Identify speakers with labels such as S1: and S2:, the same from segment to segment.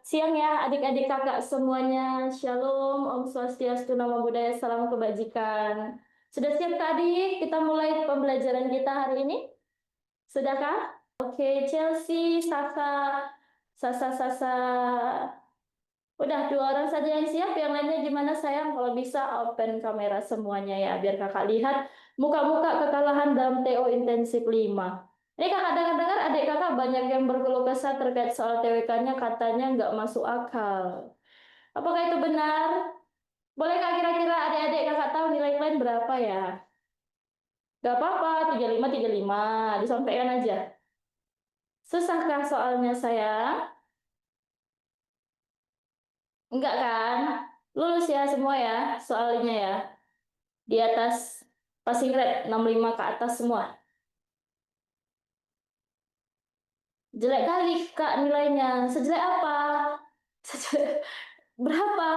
S1: siang ya adik-adik kakak semuanya. Shalom, Om Swastiastu, Namo Buddhaya, salam kebajikan. Sudah siap Kak adik? Kita mulai pembelajaran kita hari ini? Sudahkah? Oke, Chelsea, Sasa, Sasa. Udah 2 orang saja yang siap, yang lainnya gimana sayang? Kalau bisa open kamera semuanya ya, biar kakak lihat muka-muka kekalahan dalam TO intensif 5. Ini kakak dengar-dengar adik kakak banyak yang berkeluh kesah terkait soal TWK-nya, katanya nggak masuk akal. Apakah itu benar? Boleh kak kira-kira adik-adik kakak tahu nilai kalian berapa ya? Gak apa-apa, 35, disampaikan aja. Susahkah soalnya sayang? Enggak kan? Lulus ya semua ya soalnya ya. Di atas passing grade 65 ke atas semua. Jelek kali Kak nilainya. Sejelek apa? Sejelek berapa?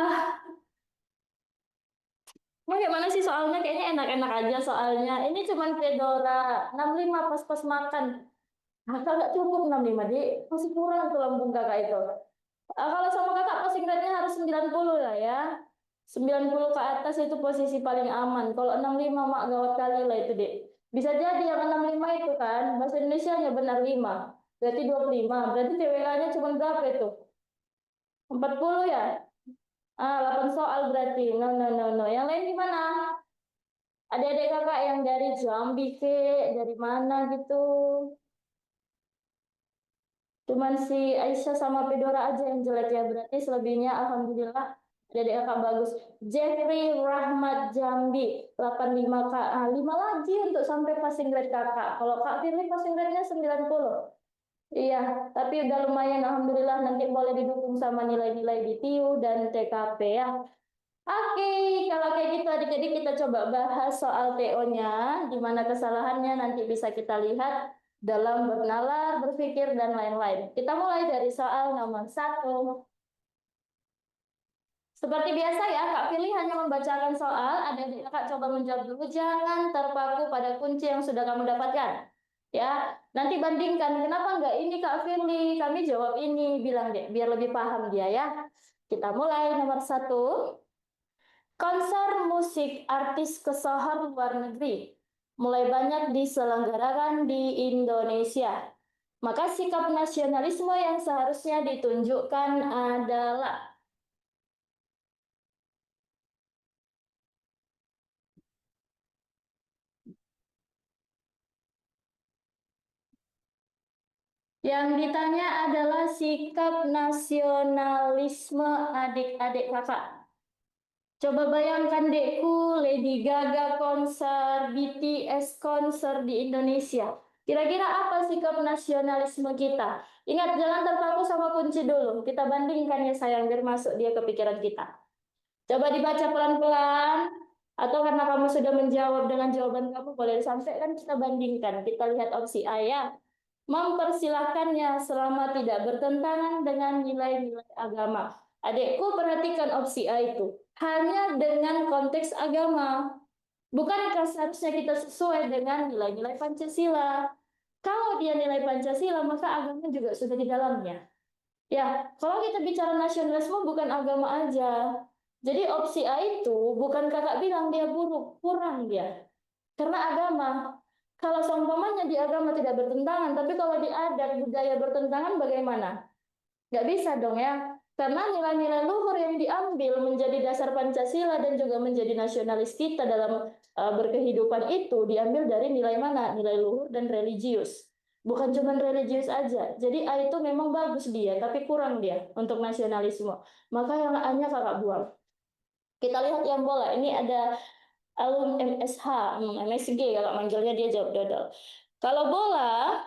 S1: Bagaimana sih soalnya? Kayaknya enak-enak aja soalnya. Ini cuman Fedora 65 pas-pas makan. Kakak nggak cukup 65, Dik. Masih kurang tuh lambung kakak itu. Kalau sama kakak passing grade-nya harus 90 lah ya. 90 ke atas itu posisi paling aman. Kalau 65 mak gawat kali lah itu, Dek. Bisa jadi yang 65 itu kan, bahasa Indonesia-nya benar 5. Berarti 25. Berarti TWK-nya cuma berapa itu? 40 ya? 8 soal berarti. No, no, no, no. Yang lain gimana? Adik-adik kakak yang dari Jambi ke, dari mana gitu? Cuman si Aisyah sama Pedora aja yang jelek ya. Berarti selebihnya alhamdulillah adik kakak bagus. Jeffrey Rahmat Jambi 85 Kak. 5 lagi untuk sampai passing grade kakak. Kalau Kak Firly passing grade-nya 90. Iya, tapi udah lumayan alhamdulillah, nanti boleh didukung sama nilai-nilai di TIU dan TKP ya. Oke, kalau kayak gitu adik-adik kita coba bahas soal TO-nya, di mana kesalahannya nanti bisa kita lihat dalam bernalar, berpikir, dan lain-lain. Kita mulai dari soal nomor 1. Seperti biasa ya, Kak Pilih hanya membacakan soal, adik-adik Kak coba menjawab dulu, jangan terpaku pada kunci yang sudah kamu dapatkan. Ya, nanti bandingkan, kenapa nggak ini Kak Firly, kami jawab ini, bilang deh, biar lebih paham dia ya. Kita mulai nomor 1. Konser musik artis kesohor luar negeri mulai banyak diselenggarakan di Indonesia. Maka sikap nasionalisme yang seharusnya ditunjukkan adalah yang ditanya adalah sikap nasionalisme adik-adik kakak. Coba bayangkan dekku, Lady Gaga konser, BTS konser di Indonesia. Kira-kira apa sikap nasionalisme kita? Ingat, jangan terpaku sama kunci dulu. Kita bandingkan ya sayang, biar masuk dia ke pikiran kita. Coba dibaca pelan-pelan. Atau karena kamu sudah menjawab dengan jawaban kamu, boleh disampaikan, kita bandingkan. Kita lihat opsi A ya. Mempersilahkannya selama tidak bertentangan dengan nilai-nilai agama. Adikku perhatikan opsi A itu. Hanya dengan konteks agama. Bukankah seharusnya kita sesuai dengan nilai-nilai Pancasila? Kalau dia nilai Pancasila, maka agama juga sudah di dalamnya. Ya, kalau kita bicara nasionalisme bukan agama aja. Jadi opsi A itu bukan kakak bilang dia buruk, kurang dia. Karena agama, kalau seumpamanya di agama tidak bertentangan, tapi kalau di adat budaya bertentangan bagaimana? Nggak bisa dong ya. Karena nilai-nilai luhur yang diambil menjadi dasar Pancasila dan juga menjadi nasionalis kita dalam berkehidupan itu diambil dari nilai mana? Nilai luhur dan religius. Bukan cuma religius aja. Jadi A itu memang bagus dia, tapi kurang dia untuk nasionalisme. Maka yang A-nya kakak buang. Kita lihat yang bola. Ini ada alum MSH, MSG kalau manggilnya dia jawab dodol. Kalau bola,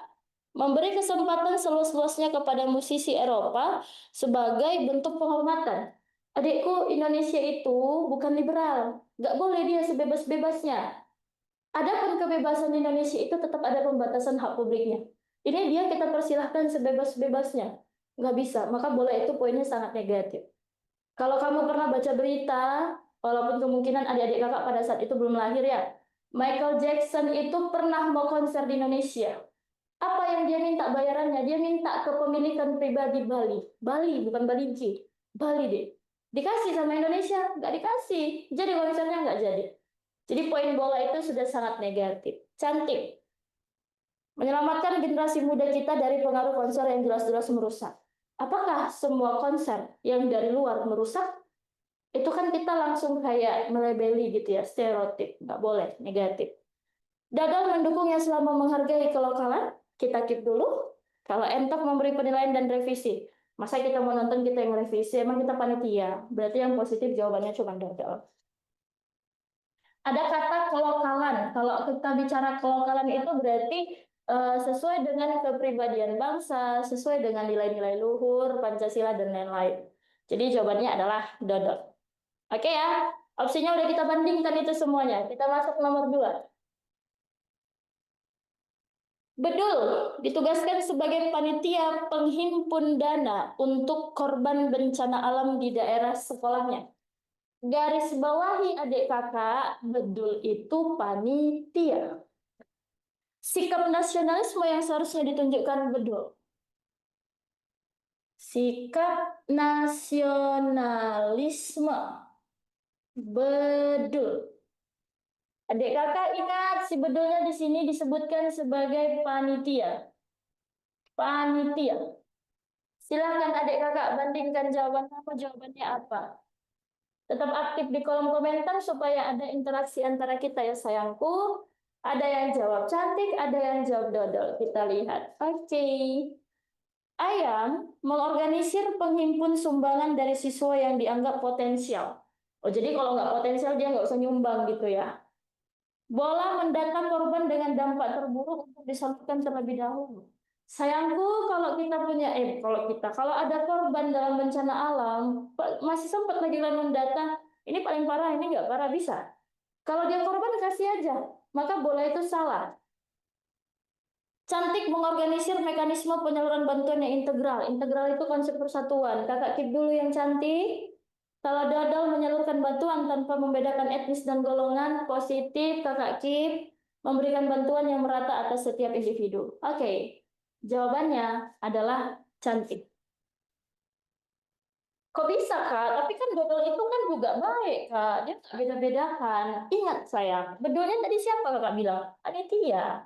S1: memberi kesempatan seluas-luasnya kepada musisi Eropa sebagai bentuk penghormatan. Adikku, Indonesia itu bukan liberal. Nggak boleh dia sebebas-bebasnya. Adapun kebebasan Indonesia itu tetap ada pembatasan hak publiknya. Ini dia kita persilahkan sebebas-bebasnya. Nggak bisa, maka bola itu poinnya sangat negatif. Kalau kamu pernah baca berita, walaupun kemungkinan adik-adik kakak pada saat itu belum lahir ya, Michael Jackson itu pernah mau konser di Indonesia. Apa yang dia minta bayarannya? Dia minta kepemilikan pribadi Bali. Bali, bukan Balinci. Bali deh. Dikasih sama Indonesia? Nggak dikasih. Jadi kalau misalnya nggak jadi. Jadi poin bola itu sudah sangat negatif. Cantik. Menyelamatkan generasi muda kita dari pengaruh konser yang jelas-jelas merusak. Apakah semua konser yang dari luar merusak? Itu kan kita langsung kayak melebeli gitu ya, stereotip. Nggak boleh, negatif. Gagal mendukung yang selama menghargai kelokalan, kita keep dulu. Kalau entok memberi penilaian dan revisi. Masa kita mau nonton kita yang revisi, emang kita panitia. Berarti yang positif jawabannya cuma gagal. Ada kata kelokalan. Kalau kita bicara kelokalan itu berarti sesuai dengan kepribadian bangsa, sesuai dengan nilai-nilai luhur, Pancasila, dan lain-lain. Jadi jawabannya adalah dodol. Oke ya, opsinya udah kita bandingkan itu semuanya. Kita masuk nomor 2. Bedul ditugaskan sebagai panitia penghimpun dana untuk korban bencana alam di daerah sekolahnya. Garis bawahi adik kakak, Bedul itu panitia. Sikap nasionalisme yang seharusnya ditunjukkan Bedul. Sikap nasionalisme. Bedul. Adik kakak ingat si Bedulnya di sini disebutkan sebagai panitia. Panitia. Silahkan adik kakak bandingkan jawabannya apa. Tetap aktif di kolom komentar supaya ada interaksi antara kita ya sayangku. Ada yang jawab cantik, ada yang jawab dodol. Kita lihat. Oke. Ayam mengorganisir penghimpun sumbangan dari siswa yang dianggap potensial. Oh, jadi kalau nggak potensial dia nggak usah nyumbang gitu ya. Bola mendata korban dengan dampak terburuk untuk disalurkan terlebih dahulu. Sayangku kalau ada korban dalam bencana alam, masih sempat lagi kan mendata, ini paling parah, ini nggak parah, bisa. Kalau dia korban, kasih aja. Maka bola itu salah. Cantik mengorganisir mekanisme penyaluran bantuan yang integral. Integral itu konsep persatuan. Kakak keep dulu yang cantik. Kalau dodol menyalurkan bantuan tanpa membedakan etnis dan golongan, positif, kakak keep. Memberikan bantuan yang merata atas setiap individu. Oke, jawabannya adalah cantik. Kok bisa, Kak? Tapi kan dodol itu kan juga baik, Kak. Dia tak beda-bedakan. Ingat, sayang. Bedulnya tadi siapa Kakak bilang? Panitia.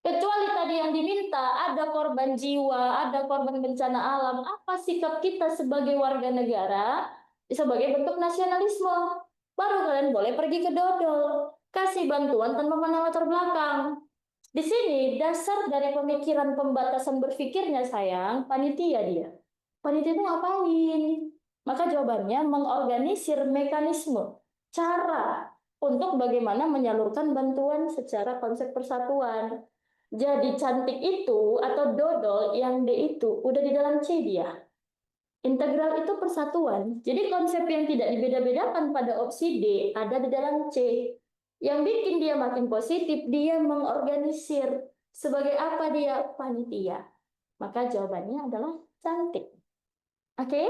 S1: Kecuali tadi yang diminta, ada korban jiwa, ada korban bencana alam. Apa sikap kita sebagai warga negara sebagai bentuk nasionalisme? Baru kalian boleh pergi ke dodol. Kasih bantuan tanpa pandang latar belakang. Di sini dasar dari pemikiran pembatasan berpikirnya sayang, panitia dia. Panitia itu ngapain? Maka jawabannya mengorganisir mekanisme, cara untuk bagaimana menyalurkan bantuan secara konsep persatuan. Jadi cantik itu atau dodol yang D itu udah di dalam C dia. Integral itu persatuan. Jadi konsep yang tidak dibeda-bedakan pada opsi D ada di dalam C. Yang bikin dia makin positif, dia mengorganisir. Sebagai apa dia? Panitia. Maka jawabannya adalah cantik. Oke?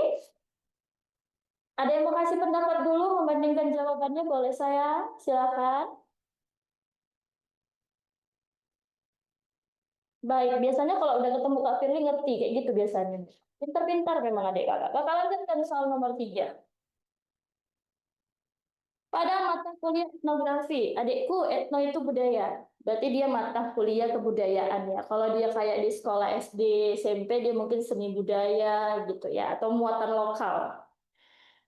S1: Ada yang mau kasih pendapat dulu membandingkan jawabannya? Boleh saya? Silakan. Baik, biasanya kalau udah ketemu Kak Firly ngerti kayak gitu biasanya. Pintar-pintar memang adik kakak. Kakak lanjutkan soal nomor 3. Pada mata kuliah etnografi, adikku etno itu budaya. Berarti dia mata kuliah kebudayaan ya. Kalau dia kayak di sekolah SD, SMP, dia mungkin seni budaya gitu ya. Atau muatan lokal.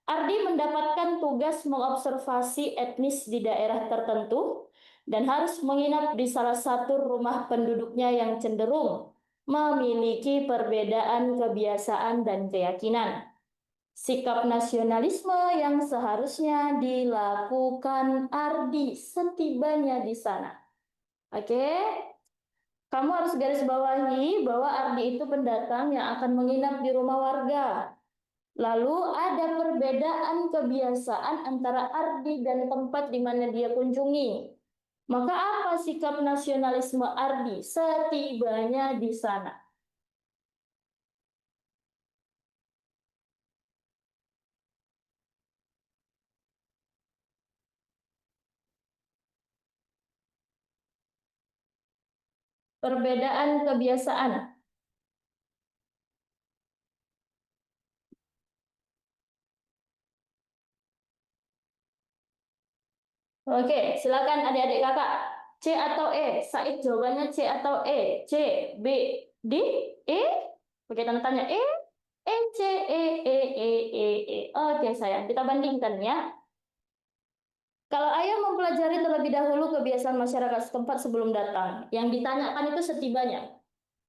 S1: Ardi mendapatkan tugas mengobservasi etnis di daerah tertentu dan harus menginap di salah satu rumah penduduknya yang cenderung memiliki perbedaan kebiasaan dan keyakinan. Sikap nasionalisme yang seharusnya dilakukan Ardi setibanya di sana. Oke, kamu harus garis bawahi bahwa Ardi itu pendatang yang akan menginap di rumah warga. Lalu ada perbedaan kebiasaan antara Ardi dan tempat di mana dia kunjungi. Maka apa sikap nasionalisme Ardi setibanya di sana? perbedaan kebiasaan. Oke, silakan adik-adik kakak. C atau E? Said jawabannya C atau E? C, B, D, E? Pakai tanda tanya C, E. Oke sayang, kita bandingkan ya. Kalau ayah mempelajari terlebih dahulu kebiasaan masyarakat setempat sebelum datang, yang ditanyakan itu setibanya.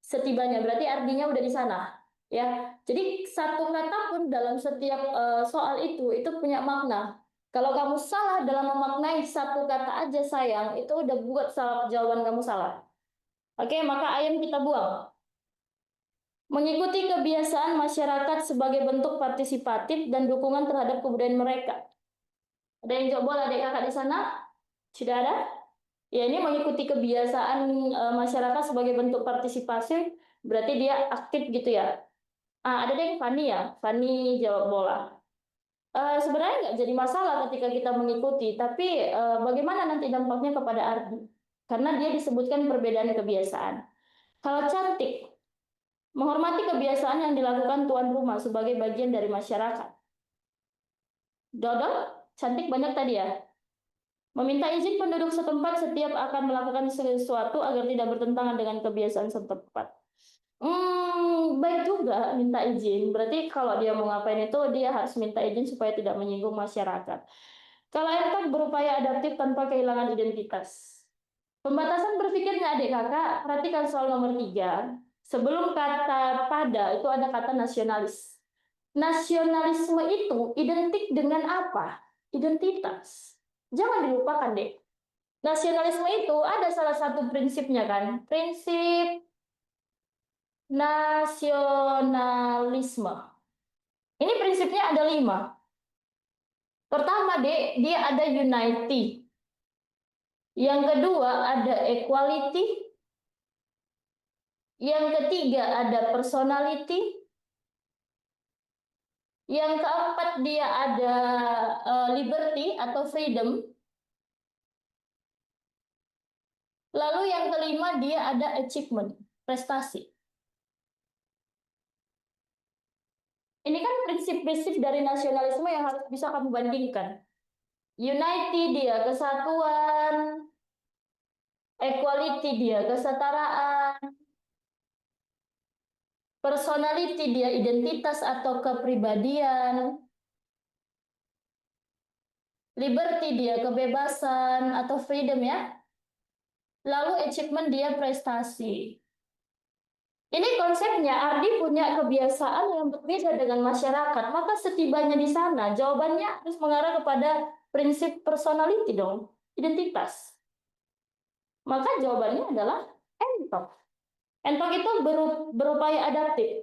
S1: Setibanya berarti artinya udah di sana. Ya, jadi satu kata pun dalam setiap soal itu punya makna. Kalau kamu salah dalam memaknai satu kata aja sayang, itu udah buat salah jawaban kamu salah. Oke, maka ayam kita buang. Mengikuti kebiasaan masyarakat sebagai bentuk partisipatif dan dukungan terhadap kebudayaan mereka. Ada yang jawab bola adik kakak di sana? Sudah ada? Ya, ini mengikuti kebiasaan masyarakat sebagai bentuk partisipasi, berarti dia aktif gitu ya. Ada yang Fani ya, Fani jawab bola. Sebenarnya nggak jadi masalah ketika kita mengikuti, tapi bagaimana nanti dampaknya kepada Ardi? Karena dia disebutkan perbedaan kebiasaan. Kalau cantik, menghormati kebiasaan yang dilakukan tuan rumah sebagai bagian dari masyarakat. Dodol, cantik banyak tadi ya. Meminta izin penduduk setempat setiap akan melakukan sesuatu agar tidak bertentangan dengan kebiasaan setempat. Baik juga minta izin. Berarti kalau dia mau ngapain itu dia harus minta izin supaya tidak menyinggung masyarakat. Kalau entok berupaya adaptif tanpa kehilangan identitas. Pembatasan berpikirnya adik kakak, perhatikan soal nomor 3. Sebelum kata pada itu ada kata nasionalis. Nasionalisme itu identik dengan apa? Identitas. Jangan dilupakan deh. Nasionalisme itu ada salah satu prinsipnya kan? Prinsip nasionalisme. Ini prinsipnya ada 5. Pertama, dek, dia ada unity. Yang kedua, ada equality. Yang ketiga, ada personality. Yang keempat, dia ada liberty atau freedom. Lalu yang kelima, dia ada achievement, prestasi. Ini kan prinsip-prinsip dari nasionalisme yang harus bisa kamu bandingkan. Unity dia kesatuan, equality dia kesetaraan, personality dia identitas atau kepribadian, liberty dia kebebasan atau freedom ya, lalu achievement dia prestasi. Ini konsepnya, Ardi punya kebiasaan yang berbeda dengan masyarakat, maka setibanya di sana, jawabannya harus mengarah kepada prinsip personality dong, identitas. Maka jawabannya adalah entok. Entok itu berupaya adaptif.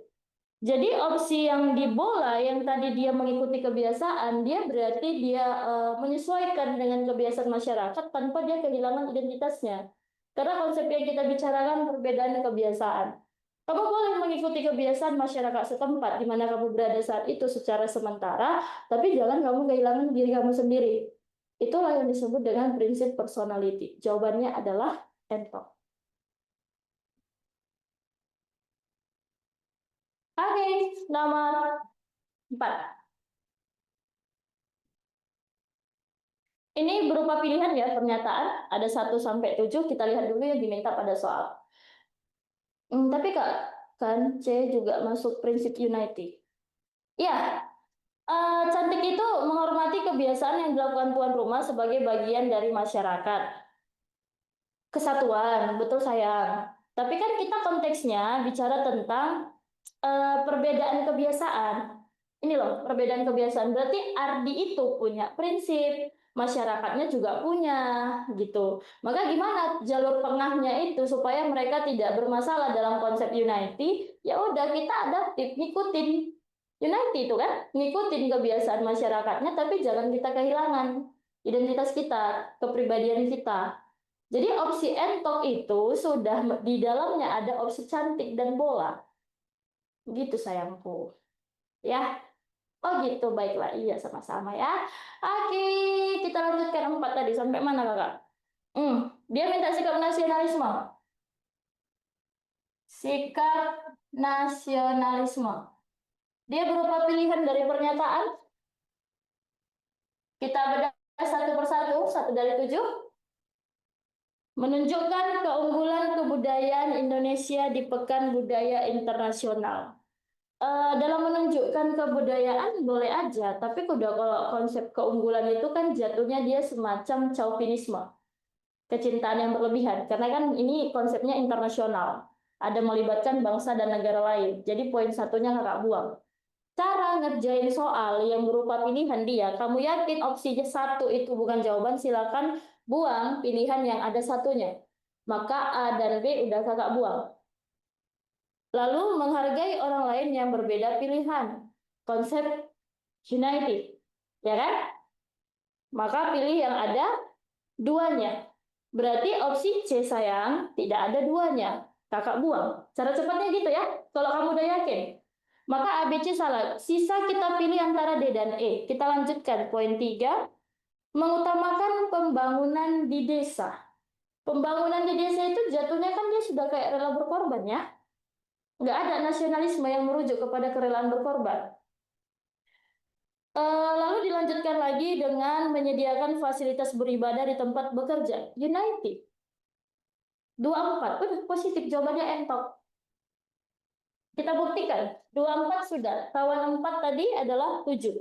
S1: Jadi opsi yang di bola yang tadi dia mengikuti kebiasaan, dia berarti dia menyesuaikan dengan kebiasaan masyarakat tanpa dia kehilangan identitasnya. Karena konsep yang kita bicarakan perbedaan kebiasaan. Kamu boleh mengikuti kebiasaan masyarakat setempat di mana kamu berada saat itu secara sementara, tapi jangan kamu kehilangan diri kamu sendiri. Itulah yang disebut dengan prinsip personality. Jawabannya adalah entok. Oke, nomor 4. Ini berupa pilihan ya pernyataan, ada 1 sampai 7, kita lihat dulu yang diminta pada soal. Tapi Kak, kan C juga masuk prinsip unity. Ya, cantik itu menghormati kebiasaan yang dilakukan tuan rumah sebagai bagian dari masyarakat. Kesatuan, betul sayang. Tapi kan kita konteksnya bicara tentang perbedaan kebiasaan. Ini loh, perbedaan kebiasaan. Berarti Ardi itu punya prinsip, masyarakatnya juga punya, gitu. Maka gimana jalur tengahnya itu supaya mereka tidak bermasalah dalam konsep unity? Ya udah kita adaptif, ngikutin unity itu kan, ngikutin kebiasaan masyarakatnya, tapi jangan kita kehilangan identitas kita, kepribadian kita. Jadi opsi entok itu sudah di dalamnya ada opsi cantik dan bola. Gitu sayangku. Ya. Oh gitu, baiklah. Iya, sama-sama ya. Oke, kita lanjutkan 4 tadi. Sampai mana kakak? Dia minta sikap nasionalisme. Sikap nasionalisme. Dia berupa pilihan dari pernyataan. Kita bedah satu persatu, 1 dari 7. Menunjukkan keunggulan kebudayaan Indonesia di Pekan Budaya Internasional. Dalam menunjukkan kebudayaan boleh aja, tapi kalau konsep keunggulan itu kan jatuhnya dia semacam chauvinisme, kecintaan yang berlebihan, karena kan ini konsepnya internasional, ada melibatkan bangsa dan negara lain. Jadi poin satunya kakak buang. Cara ngerjain soal yang berupa pilihan dia, kamu yakin opsi 1 itu bukan jawaban, silakan buang pilihan yang ada satunya. Maka A dan B udah kakak buang. Lalu menghargai orang lain yang berbeda pilihan. Konsep united, ya kan? Maka pilih yang ada duanya. Berarti opsi C sayang, tidak ada duanya. Kakak buang. Cara cepatnya gitu ya, kalau kamu udah yakin. Maka ABC salah. Sisa kita pilih antara D dan E. Kita lanjutkan. Poin 3. Mengutamakan pembangunan di desa. Pembangunan di desa itu jatuhnya kan dia sudah kayak rela berkorban ya. Nggak ada nasionalisme yang merujuk kepada kerelaan berkorban. Lalu dilanjutkan lagi dengan menyediakan fasilitas beribadah di tempat bekerja. United. 24. Udah positif, jawabannya entok. Kita buktikan. 24 sudah. Kawan 4 tadi adalah 7.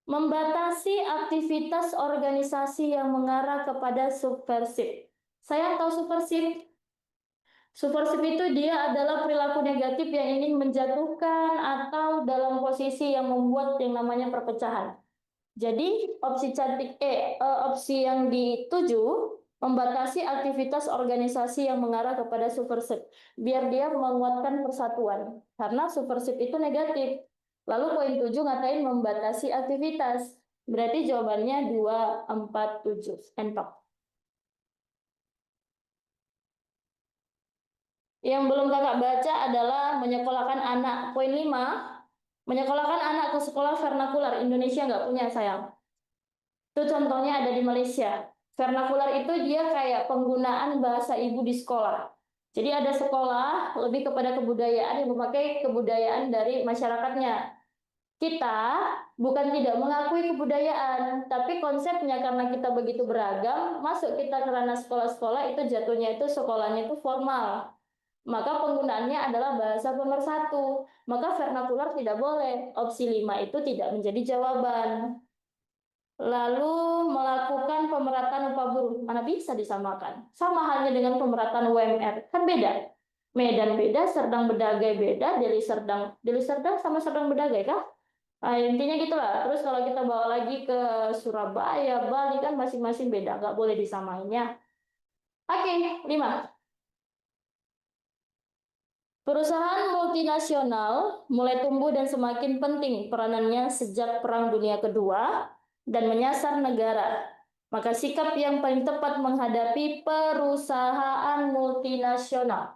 S1: Membatasi aktivitas organisasi yang mengarah kepada subversif. Saya tahu subversif. Subversif itu dia adalah perilaku negatif yang ingin menjatuhkan atau dalam posisi yang membuat yang namanya perpecahan. Jadi opsi cantik opsi yang dituju membatasi aktivitas organisasi yang mengarah kepada subversif, biar dia menguatkan persatuan. Karena subversif itu negatif. Lalu poin 7 ngatain membatasi aktivitas. Berarti jawabannya 2, 4, 7. Entok. Yang belum kakak baca adalah menyekolahkan anak. Poin 5, menyekolahkan anak ke sekolah vernakular. Indonesia nggak punya, sayang. Itu contohnya ada di Malaysia. Vernakular itu dia kayak penggunaan bahasa ibu di sekolah. Jadi ada sekolah lebih kepada kebudayaan yang memakai kebudayaan dari masyarakatnya. Kita bukan tidak mengakui kebudayaan, tapi konsepnya karena kita begitu beragam, masuk kita ke ranah sekolah-sekolah itu jatuhnya itu sekolahnya itu formal. Maka penggunaannya adalah bahasa pemersatu. Maka vernakular tidak boleh. Opsi 5 itu tidak menjadi jawaban. Lalu melakukan pemerataan upah buruh. Mana bisa disamakan? Sama halnya dengan pemerataan UMR. Kan beda. Medan beda, Serdang Bedagai beda, Deli Serdang sama Serdang Bedagai kah? Nah, intinya gitulah. Terus kalau kita bawa lagi ke Surabaya, Bali kan masing-masing beda, nggak boleh disamain ya. Oke, 5. Perusahaan multinasional mulai tumbuh dan semakin penting peranannya sejak Perang Dunia Kedua dan menyasar negara. Maka sikap yang paling tepat menghadapi perusahaan multinasional.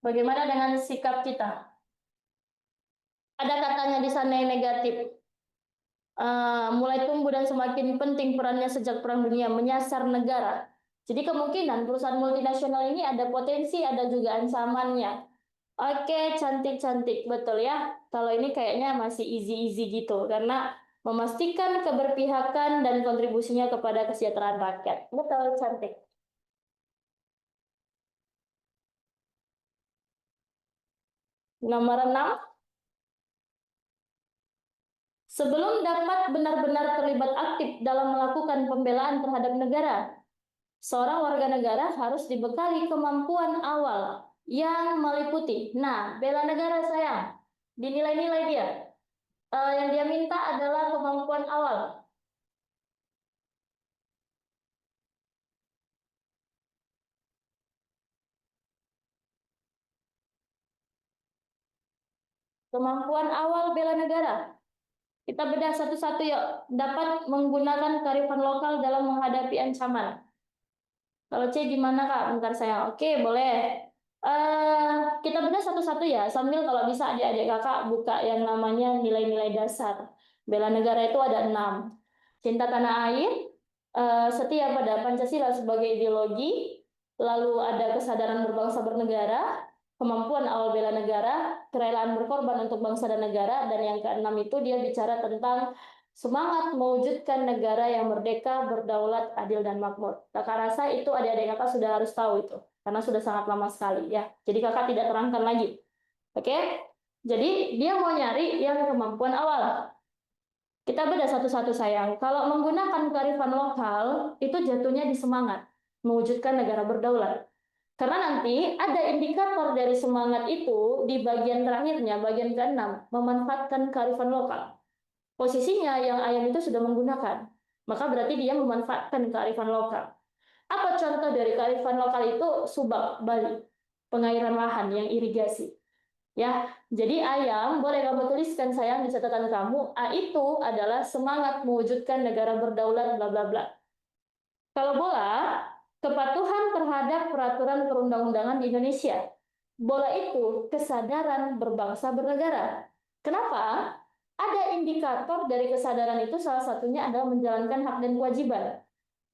S1: Bagaimana dengan sikap kita? Ada katanya di sana yang negatif. Mulai tumbuh dan semakin penting perannya sejak Perang Dunia menyasar negara. Jadi kemungkinan perusahaan multinasional ini ada potensi, ada juga ancamannya. Oke, cantik-cantik, betul ya. Kalau ini kayaknya masih easy-easy gitu, karena memastikan keberpihakan dan kontribusinya kepada kesejahteraan rakyat. Betul, cantik. Nomor 6. Sebelum dapat benar-benar terlibat aktif dalam melakukan pembelaan terhadap negara, seorang warga negara harus dibekali kemampuan awal yang meliputi. Nah, bela negara sayang, dinilai-nilai dia. Yang dia minta adalah kemampuan awal. Kemampuan awal bela negara. Kita bedah satu-satu yuk. Dapat menggunakan kearifan lokal dalam menghadapi ancaman. Kalau C gimana Kak? Bentar saya. Oke, boleh. Kita bedah satu-satu ya. Sambil kalau bisa adik-adik kakak buka yang namanya nilai-nilai dasar. Bela negara itu ada 6. Cinta tanah air, setia pada Pancasila sebagai ideologi, lalu ada kesadaran berbangsa bernegara, kemampuan awal bela negara, kerelaan berkorban untuk bangsa dan negara, dan yang keenam itu dia bicara tentang semangat mewujudkan negara yang merdeka, berdaulat, adil, dan makmur. Kakak rasa itu adik-adik kakak sudah harus tahu itu, karena sudah sangat lama sekali ya. Jadi kakak tidak terangkan lagi. Oke? Jadi dia mau nyari yang kemampuan awal. Kita beda satu-satu sayang. Kalau menggunakan kearifan lokal, itu jatuhnya di semangat mewujudkan negara berdaulat. Karena nanti ada indikator dari semangat itu di bagian terakhirnya, bagian ke-6, memanfaatkan kearifan lokal. Posisinya yang ayam itu sudah menggunakan, maka berarti dia memanfaatkan kearifan lokal. Apa contoh dari kearifan lokal itu? Subak, Bali, pengairan lahan yang irigasi. Ya, jadi ayam boleh kamu tuliskan sayang di catatan kamu. A itu adalah semangat mewujudkan negara berdaulat bla bla bla. Kalau bola, kepatuhan terhadap peraturan perundang-undangan di Indonesia. Bola itu kesadaran berbangsa bernegara. Kenapa? Ada indikator dari kesadaran itu, salah satunya adalah menjalankan hak dan kewajiban.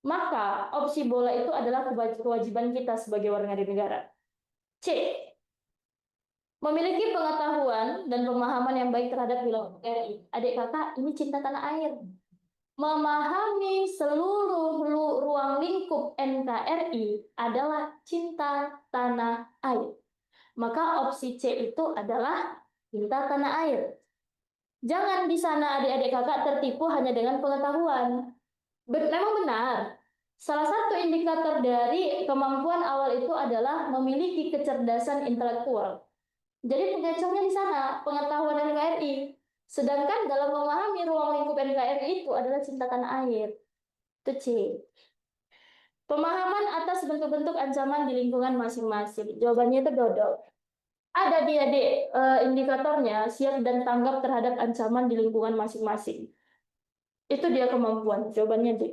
S1: Maka opsi bola itu adalah kewajiban kita sebagai warga negara. C. Memiliki pengetahuan dan pemahaman yang baik terhadap wilayah RI. Adik kakak, ini cinta tanah air. Memahami seluruh ruang lingkup NKRI adalah cinta tanah air. Maka opsi C itu adalah cinta tanah air. Jangan di sana adik-adik kakak tertipu hanya dengan pengetahuan. Memang benar. Salah satu indikator dari kemampuan awal itu adalah memiliki kecerdasan intelektual. Jadi pengecohnya di sana, pengetahuan NKRI. Sedangkan dalam memahami ruang lingkup NKRI itu adalah cinta tanah air. Itu C. Pemahaman atas bentuk-bentuk ancaman di lingkungan masing-masing. Jawabannya itu dodol. Ada dia di indikatornya, siap dan tanggap terhadap ancaman di lingkungan masing-masing. Itu dia kemampuan. Jawabannya D.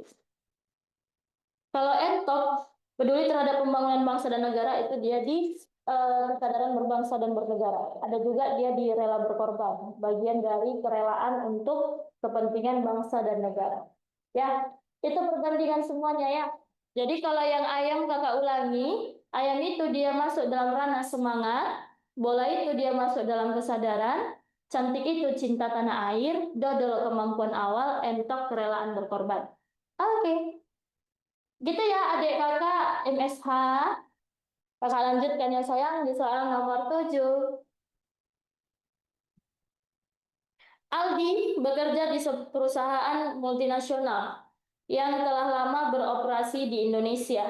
S1: Kalau entok, peduli terhadap pembangunan bangsa dan negara, itu dia di kesadaran berbangsa dan bernegara. Ada juga dia di rela berkorban, bagian dari kerelaan untuk kepentingan bangsa dan negara. Ya, itu perbandingan semuanya ya. Jadi kalau yang ayam kakak ulangi, ayam itu dia masuk dalam ranah semangat, bola itu dia masuk dalam kesadaran, cantik itu cinta tanah air, dodol kemampuan awal, entok kerelaan berkorban. Oke. Gitu ya adik kakak MSH. Kakak lanjutkan ya sayang di soal nomor 7. Aldi bekerja di perusahaan multinasional yang telah lama beroperasi di Indonesia.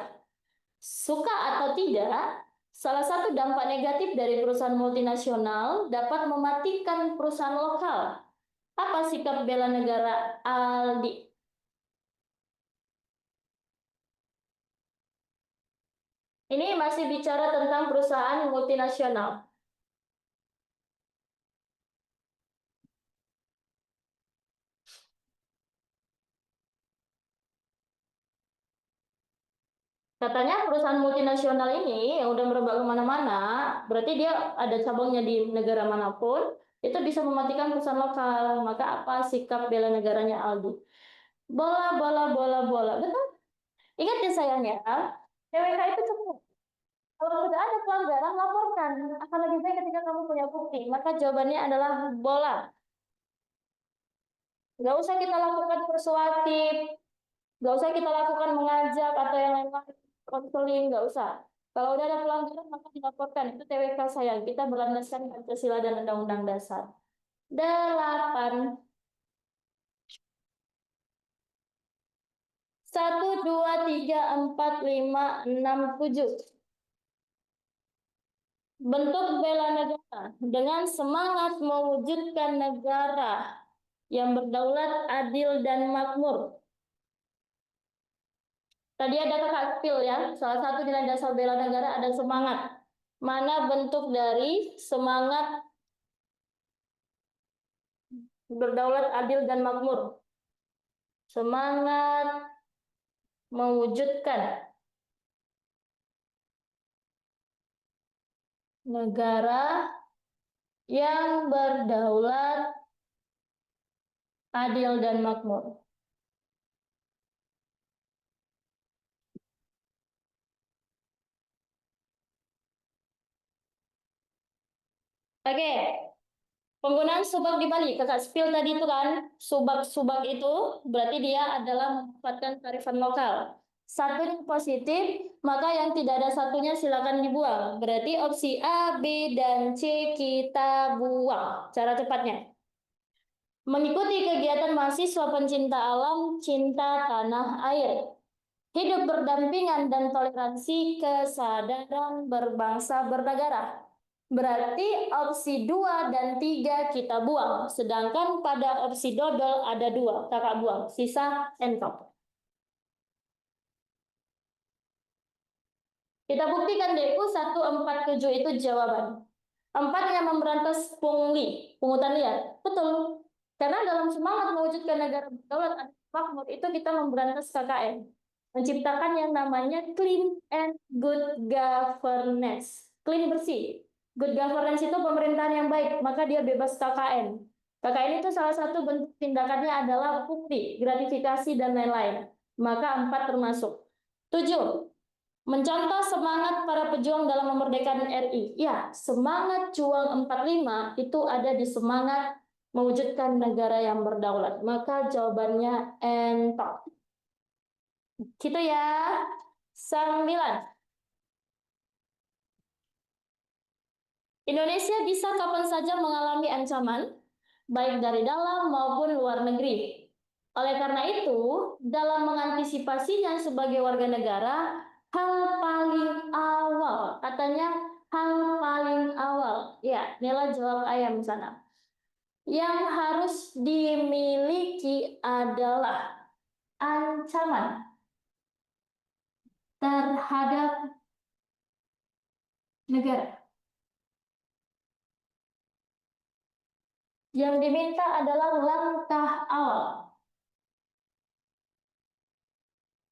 S1: Suka atau tidak, salah satu dampak negatif dari perusahaan multinasional dapat mematikan perusahaan lokal. Apa sikap bela negara Aldi? Ini masih bicara tentang perusahaan multinasional. Katanya perusahaan multinasional ini yang udah merebak kemana-mana, berarti dia ada cabangnya di negara manapun, itu bisa mematikan perusahaan lokal. Maka apa sikap bela negaranya Aldi? Bola, bola, bola, bola. Betul? Ingat ya sayang ya, PWK itu cukup. Kalau sudah ada pelanggaran, laporkan. Akan lebih baik ketika kamu punya bukti. Maka jawabannya adalah bola. Nggak usah kita lakukan persuasif, nggak usah kita lakukan mengajak atau yang lain-lain, konseling, nggak usah. Kalau udah ada pelanggaran maka dilaporkan. Itu TWK sayang. Kita berlandaskan Pancasila dan Undang-Undang Dasar. 8. 1, 2, 3, 4, 5, 6, 7. Bentuk bela negara dengan semangat mewujudkan negara yang berdaulat, adil, dan makmur. Tadi ada kakak Pil ya, salah satu nilai dasar bela negara ada semangat. Mana bentuk dari semangat berdaulat, adil, dan makmur? Semangat mewujudkan negara yang berdaulat, adil dan makmur. Oke, penggunaan subak di Bali. Kakak spill tadi itu kan, subak-subak itu berarti dia adalah memanfaatkan kearifan lokal. Satunya positif, maka yang tidak ada satunya silakan dibuang. Berarti opsi A, B, dan C kita buang. Cara cepatnya. Mengikuti kegiatan mahasiswa pencinta alam, cinta tanah air. Hidup berdampingan dan toleransi, kesadaran berbangsa bernegara. Berarti opsi 2 dan 3 kita buang. Sedangkan pada opsi dodol ada 2. Kakak buang. Sisa entok. Kita buktikan Deku 147 itu jawaban. 4 yang memberantas pungli, pungutan liar. Betul. Karena dalam semangat mewujudkan negara berdaulat adil makmur itu kita memberantas KKN. Menciptakan yang namanya clean and good governance. Clean bersih. Good governance itu pemerintahan yang baik, maka dia bebas KKN. KKN itu salah satu bentuk tindakannya adalah pungli, gratifikasi, dan lain-lain. Maka 4 termasuk. 7. Mencontoh semangat para pejuang dalam memerdekakan RI. Ya, semangat juang 45 itu ada di semangat mewujudkan negara yang berdaulat. Maka jawabannya entok. Gitu ya. 9. Indonesia bisa kapan saja mengalami ancaman, baik dari dalam maupun luar negeri. Oleh karena itu, dalam mengantisipasinya sebagai warga negara, hal paling awal, katanya hal paling awal, ya, Nela jawab ayam sana. Yang harus dimiliki adalah ancaman terhadap negara. Yang diminta adalah langkah awal.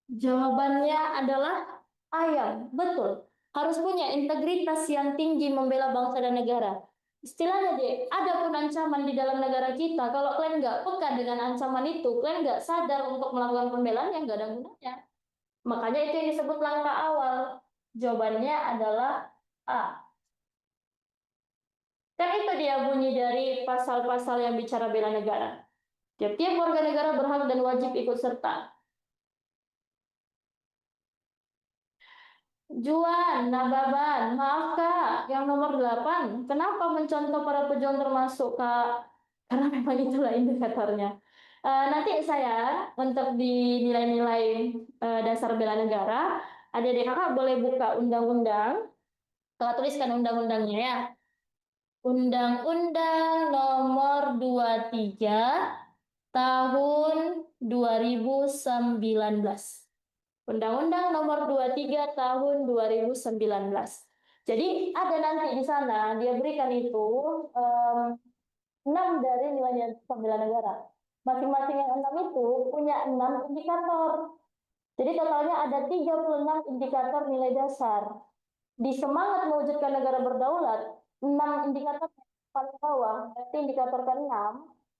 S1: Jawabannya adalah ayam. Betul. Harus punya integritas yang tinggi membela bangsa dan negara. Istilahnya deh, ada pun ancaman di dalam negara kita. Kalau kalian nggak peka dengan ancaman itu, kalian nggak sadar untuk melakukan pembelaan yang nggak ada gunanya. Makanya itu yang disebut langkah awal. Jawabannya adalah A. Kan itu dia bunyi dari pasal-pasal yang bicara bela negara. Tiap-tiap warga negara berhak dan wajib ikut serta. Juan, Nababan, maaf Kak, yang nomor 8. Kenapa mencontoh para pejuang termasuk Kak? Karena memang itulah indikatornya. Nanti saya untuk di nilai-nilai dasar bela negara, adik-adik kakak boleh buka undang-undang, kakak tuliskan undang-undangnya ya. Undang-Undang nomor 23 tahun 2019. Undang-Undang nomor 23 tahun 2019. Jadi ada nanti di sana dia berikan itu 6 dari nilai bela negara. Masing-masing yang 6 itu punya 6 indikator. Jadi totalnya ada 36 indikator nilai dasar. Di semangat mewujudkan negara berdaulat, 6 indikator paling bawah, berarti indikator ke-6,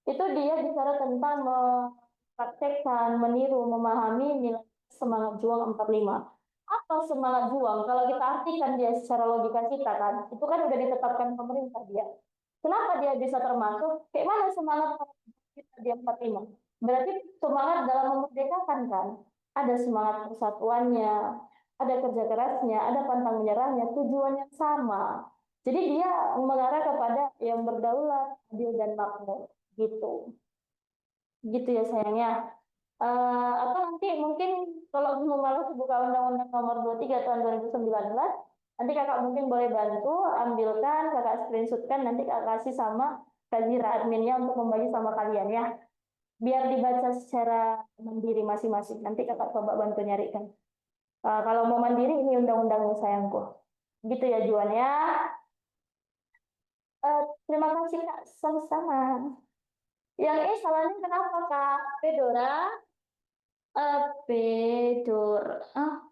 S1: itu dia bicara tentang mempraktekkan, meniru, memahami nilai semangat juang 45. Apa semangat juang? Kalau kita artikan dia secara logika kita kan, itu kan udah ditetapkan pemerintah dia. Kenapa dia bisa termasuk? Kayak mana semangat kita di 45? Berarti semangat dalam memerdekakan kan? Ada semangat persatuannya, ada kerja kerasnya, ada pantang menyerahnya, tujuannya sama. Jadi dia mengarah kepada yang berdaulat, adil dan makmur, gitu. Gitu ya sayangnya. Apa nanti mungkin kalau belum malas buka Undang-Undang nomor 23 tahun 2019, nanti kakak mungkin boleh bantu ambilkan, kakak screenshotkan, nanti kakak kasih sama Kak Zira adminnya untuk membagi sama kalian ya. Biar dibaca secara mandiri masing-masing. Nanti kakak coba bantu nyarikan. Kalau mau mandiri ini undang-undangnya sayangku. Gitu ya Juan ya. Terima kasih Kak, sama-sama. Yang ini salahnya kenapa Kak? Pedora? Pedora.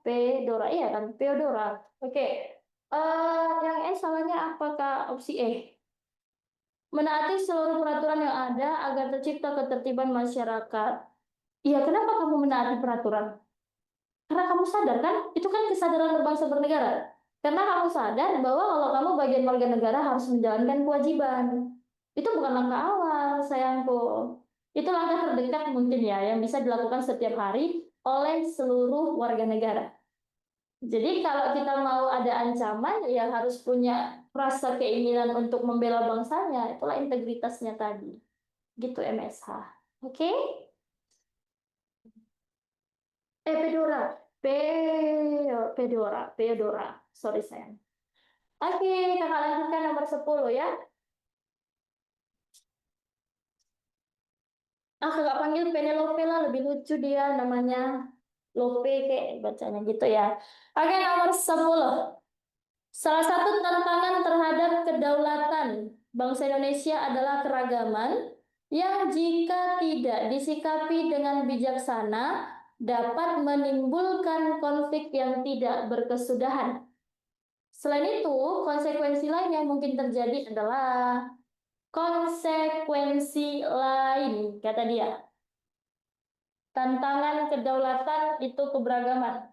S1: Pedora. Iya kan? Pedora. Oke. Yang salahnya apa Kak? Opsi E. Menaati seluruh peraturan yang ada agar tercipta ketertiban masyarakat. Iya, kenapa kamu menaati peraturan? Karena kamu sadar kan, itu kan kesadaran berbangsa bernegara. Karena kamu sadar bahwa kalau kamu bagian warga negara harus menjalankan kewajiban. Itu bukan langkah awal, sayangku. Itu langkah terdekat mungkin ya, yang bisa dilakukan setiap hari oleh seluruh warga negara. Jadi kalau kita mau ada ancaman, ya harus punya rasa keinginan untuk membela bangsanya, itulah integritasnya tadi. Gitu MSH. Oke? Pedora. Pedora. Sorry sayang. Oke, kakak lanjutkan nomor 10 ya. Kakak panggil Penelope lah, lebih lucu dia namanya. Lope kayak bacanya gitu ya. Oke, nomor 10. Salah satu tantangan terhadap kedaulatan bangsa Indonesia adalah keragaman yang jika tidak disikapi dengan bijaksana dapat menimbulkan konflik yang tidak berkesudahan. Selain itu, konsekuensi lain yang mungkin terjadi adalah konsekuensi lain, kata dia. Tantangan kedaulatan itu keberagaman.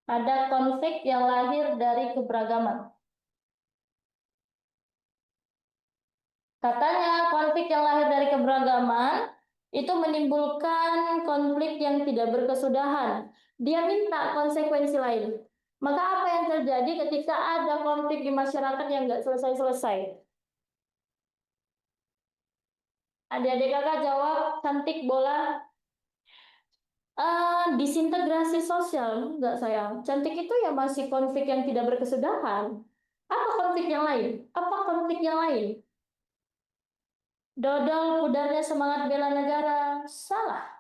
S1: Ada konflik yang lahir dari keberagaman. Katanya konflik yang lahir dari keberagaman itu menimbulkan konflik yang tidak berkesudahan. Dia minta konsekuensi lain. Maka apa yang terjadi ketika ada konflik di masyarakat yang nggak selesai-selesai? Adik-adik kakak jawab, cantik bola. Disintegrasi sosial, enggak sayang. Cantik itu ya masih konflik yang tidak berkesudahan. Apa konflik yang lain? Apa konflik yang lain? Dodol pudarnya semangat bela negara. Salah.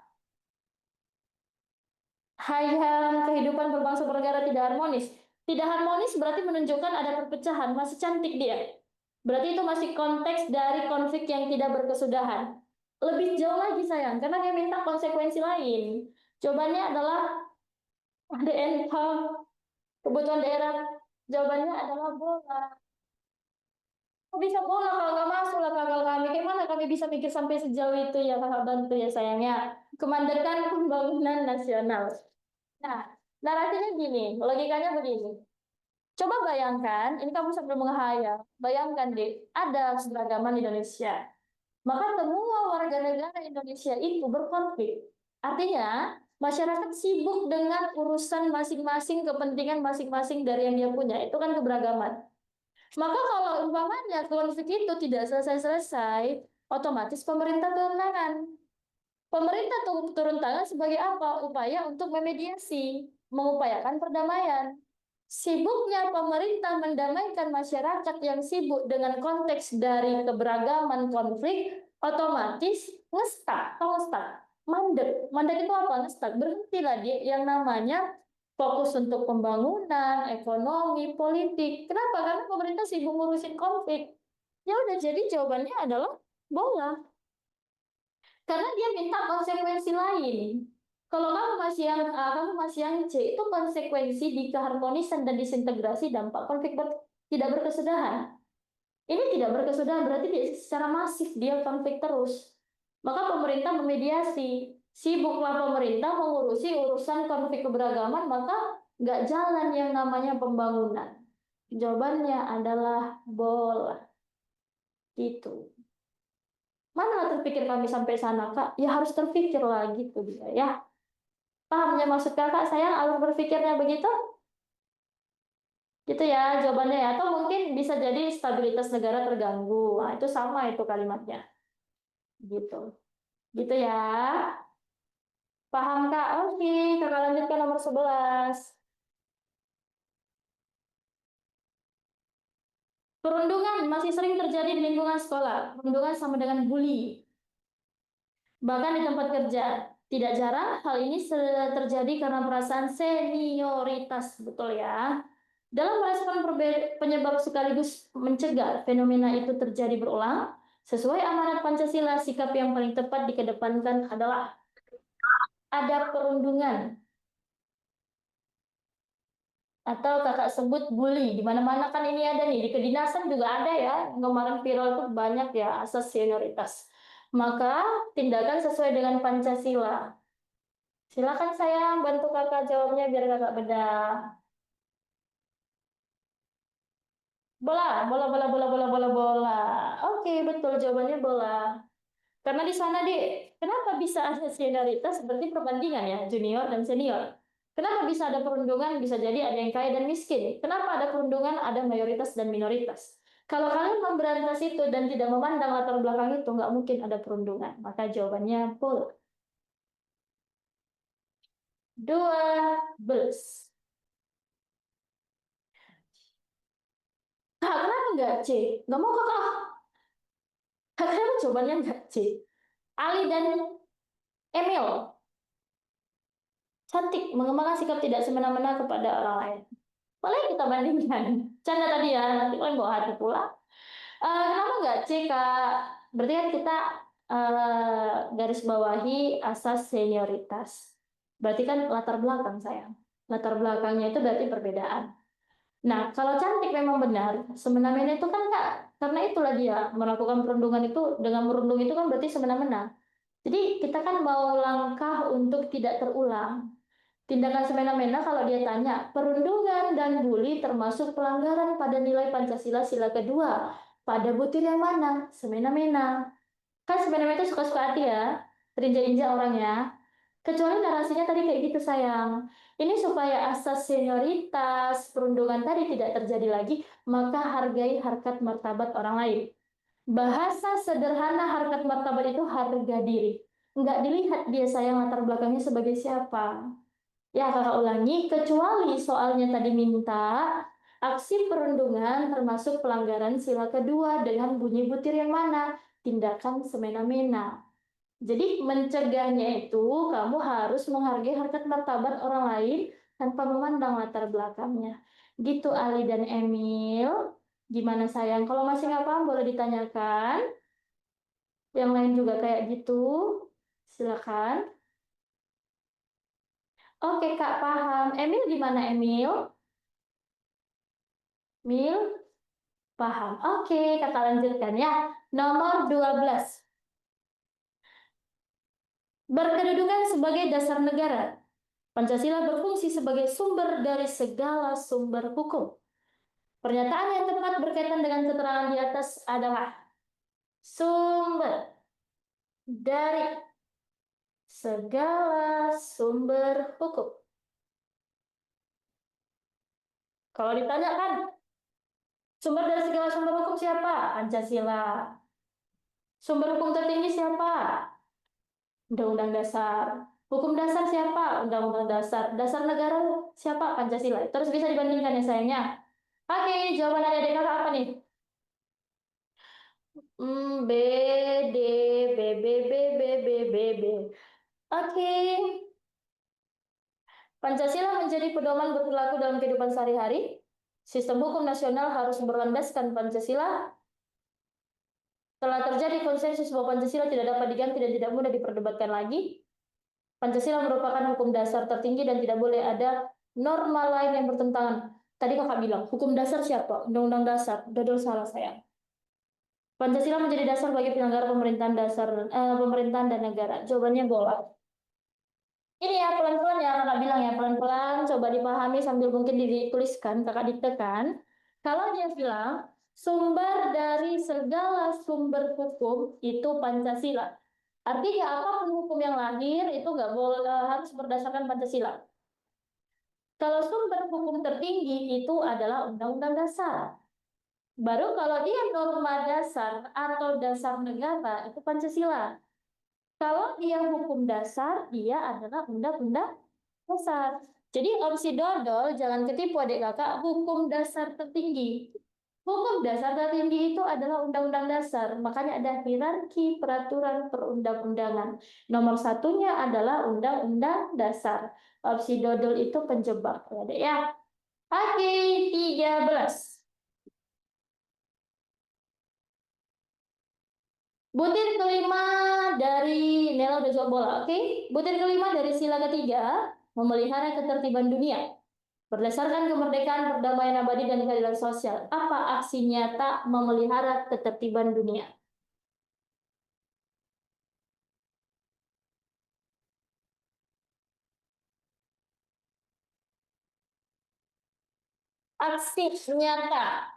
S1: Hayang kehidupan berbangsa bernegara tidak harmonis. Tidak harmonis berarti menunjukkan ada perpecahan. Masih cantik dia. Berarti itu masih konteks dari konflik yang tidak berkesudahan. Lebih jauh lagi sayang, karena dia minta konsekuensi lain. Jawabannya adalah ADNH, kebutuhan daerah. Jawabannya adalah bola. Kok bisa bola kalau nggak masuk lah kakak kami? Gimana kami bisa mikir sampai sejauh itu ya kakak bantu ya sayangnya. Kemandekan pembangunan nasional. Nah, narasinya gini, logikanya begini. Coba bayangkan, ini kamu sambil menghayal. Bayangkan deh, ada keberagaman Indonesia. Maka semua warga negara Indonesia itu berkonflik. Artinya, masyarakat sibuk dengan urusan masing-masing, kepentingan masing-masing dari yang dia punya. Itu kan keberagaman. Maka kalau umpamanya konflik itu tidak selesai-selesai, otomatis pemerintah turun tangan. Pemerintah turun tangan sebagai apa? Upaya untuk memediasi, mengupayakan perdamaian. Sibuknya pemerintah mendamaikan masyarakat yang sibuk dengan konteks dari keberagaman konflik, otomatis ngestak, atau ngestak, mandek. Mandek itu apa? Ngestak. Berhentilah dia yang namanya fokus untuk pembangunan, ekonomi, politik. Kenapa? Karena pemerintah sibuk ngurusin konflik. Ya udah, jadi jawabannya adalah bola. Karena dia minta konsekuensi lain. Kalau kamu masih yang A, kamu masih yang C, itu konsekuensi di keharmonisan dan disintegrasi dampak konflik tidak berkesudahan. Ini tidak berkesudahan berarti secara masif dia konflik terus. Maka pemerintah memediasi. Sibuklah pemerintah mengurusi urusan konflik keberagaman, maka nggak jalan yang namanya pembangunan. Jawabannya adalah bola. Itu. Mana terpikir kami sampai sana, Kak? Ya harus terpikir lagi tuh dia ya. Pahamnya maksud Kakak, saya alur berpikirnya begitu? Gitu ya jawabannya ya. Atau mungkin bisa jadi stabilitas negara terganggu. Nah, itu sama itu kalimatnya. Gitu. Gitu ya. Paham, Kak? Oke, Kakak lanjutkan nomor 11. Perundungan masih sering terjadi di lingkungan sekolah. Perundungan sama dengan bully. Bahkan di tempat kerja. Tidak jarang hal ini terjadi karena perasaan senioritas, betul ya. Dalam merespon penyebab sekaligus mencegah fenomena itu terjadi berulang, sesuai amanat Pancasila, sikap yang paling tepat dikedepankan adalah ada perundungan. Atau kakak sebut bully. Di mana-mana kan ini ada nih. Di kedinasan juga ada ya. Kemarin viral tuh banyak ya asas senioritas. Maka tindakan sesuai dengan Pancasila. Silakan sayang bantu kakak jawabnya biar kakak bedah. Bola, bola, bola, bola, bola, bola, bola. Oke, betul jawabannya bola. Karena di sana kenapa bisa ada senioritas seperti perbandingan ya, junior dan senior? Kenapa bisa ada perundungan? Bisa jadi ada yang kaya dan miskin. Kenapa ada perundungan? Ada mayoritas dan minoritas. Kalau kalian memberantas itu dan tidak memandang latar belakang itu, nggak mungkin ada perundungan. Maka jawabannya bola. 12. Kak, kenapa nggak C? Nggak mau kakak. Kenapa jawabannya nggak C? Ali dan Emil. Cantik, mengembangkan sikap tidak semena-mena kepada orang lain. Boleh kita bandingkan. Canda tadi ya, nanti kalian bawa hati pula. Kenapa nggak C, Kak? Berarti kan kita garis bawahi asas senioritas. Berarti kan latar belakang, sayang. Latar belakangnya itu berarti perbedaan. Nah, kalau cantik memang benar, semena-mena itu kan Kak, karena itulah dia melakukan perundungan itu, dengan merundung itu kan berarti semena-mena. Jadi kita kan mau langkah untuk tidak terulang. Tindakan semena-mena kalau dia tanya, perundungan dan bully termasuk pelanggaran pada nilai Pancasila sila kedua. Pada butir yang mana? Semena-mena. Kan semena-mena itu suka-suka hati ya, terinjak-injak orangnya. Kecuali narasinya tadi kayak gitu sayang. Ini supaya asas senioritas, perundungan tadi tidak terjadi lagi, maka hargai harkat martabat orang lain. Bahasa sederhana harkat martabat itu harga diri. Nggak dilihat dia sayang latar belakangnya sebagai siapa. Ya, kakak ulangi, kecuali soalnya tadi minta aksi perundungan termasuk pelanggaran sila kedua dengan bunyi butir yang mana? Tindakan semena-mena. Jadi mencegahnya itu kamu harus menghargai harkat martabat orang lain tanpa memandang latar belakangnya. Gitu Ali dan Emil. Gimana sayang? Kalau masih nggak paham boleh ditanyakan. Yang lain juga kayak gitu. Silakan. Oke Kak, paham. Emil gimana Emil? Emil? Paham. Oke, kakak lanjutkan ya. Nomor 12. Berkedudukan sebagai dasar negara. Pancasila berfungsi sebagai sumber dari segala sumber hukum. Pernyataan yang tepat berkaitan dengan keterangan di atas adalah sumber dari segala sumber hukum. Kalau ditanyakan, sumber dari segala sumber hukum siapa? Pancasila. Sumber hukum tertinggi siapa? Undang-Undang Dasar. Hukum dasar siapa? Undang-Undang Dasar. Dasar negara siapa? Pancasila. Terus bisa dibandingkan ya sayangnya. Oke, jawaban adik-adik kakak apa nih? B, D, B, B, B, B, B, B, B. Oke. Pancasila menjadi pedoman berlaku dalam kehidupan sehari-hari. Sistem hukum nasional harus berlandaskan Pancasila. Telah terjadi konsensus bahwa Pancasila tidak dapat diganti dan tidak mudah diperdebatkan lagi. Pancasila merupakan hukum dasar tertinggi dan tidak boleh ada norma lain yang bertentangan. Tadi kakak bilang, hukum dasar siapa? Undang-undang dasar. Dodol salah saya. Pancasila menjadi dasar bagi penyelenggara pemerintahan dan negara. Jawabannya bola. Ini ya pelan-pelan ya kakak bilang ya pelan-pelan. Coba dipahami sambil mungkin dituliskan, kakak ditekan. Kalau dia bilang sumber dari segala sumber hukum itu Pancasila. Artinya apapun hukum yang lahir itu nggak boleh harus berdasarkan Pancasila. Kalau sumber hukum tertinggi itu adalah Undang-Undang Dasar. Baru kalau dia norma dasar atau dasar negara itu Pancasila. Kalau dia hukum dasar, dia adalah Undang-Undang Dasar. Jadi opsi dodol, jangan ketipu adik kakak, hukum dasar tertinggi. Hukum dasar tertinggi itu adalah Undang-Undang Dasar. Makanya ada hierarki peraturan perundang-undangan. Nomor satunya adalah Undang-Undang Dasar. Opsi dodol itu penjebak. Ya. Oke, 13. Butir kelima dari Nela Daniela udah jawab bola. Oke, butir kelima dari sila ketiga, memelihara ketertiban dunia. Berdasarkan kemerdekaan, perdamaian abadi, dan keadilan sosial. Apa aksi nyata memelihara ketertiban dunia? Aksi nyata.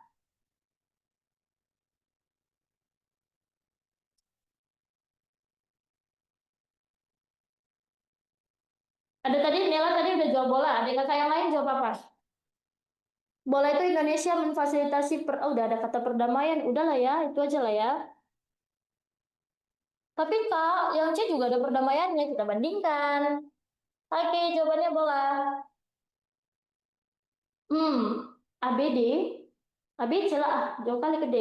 S1: Ada tadi, Nela tadi udah jawab bola. Ada kakak yang lain jawab apa? Bola itu Indonesia memfasilitasi oh, udah ada kata perdamaian. Udahlah ya, itu aja lah ya. Tapi Kak, yang C juga ada perdamaiannya. Kita bandingkan. Oke, jawabannya bola. ABD. ABC lah, jauh kali ke D.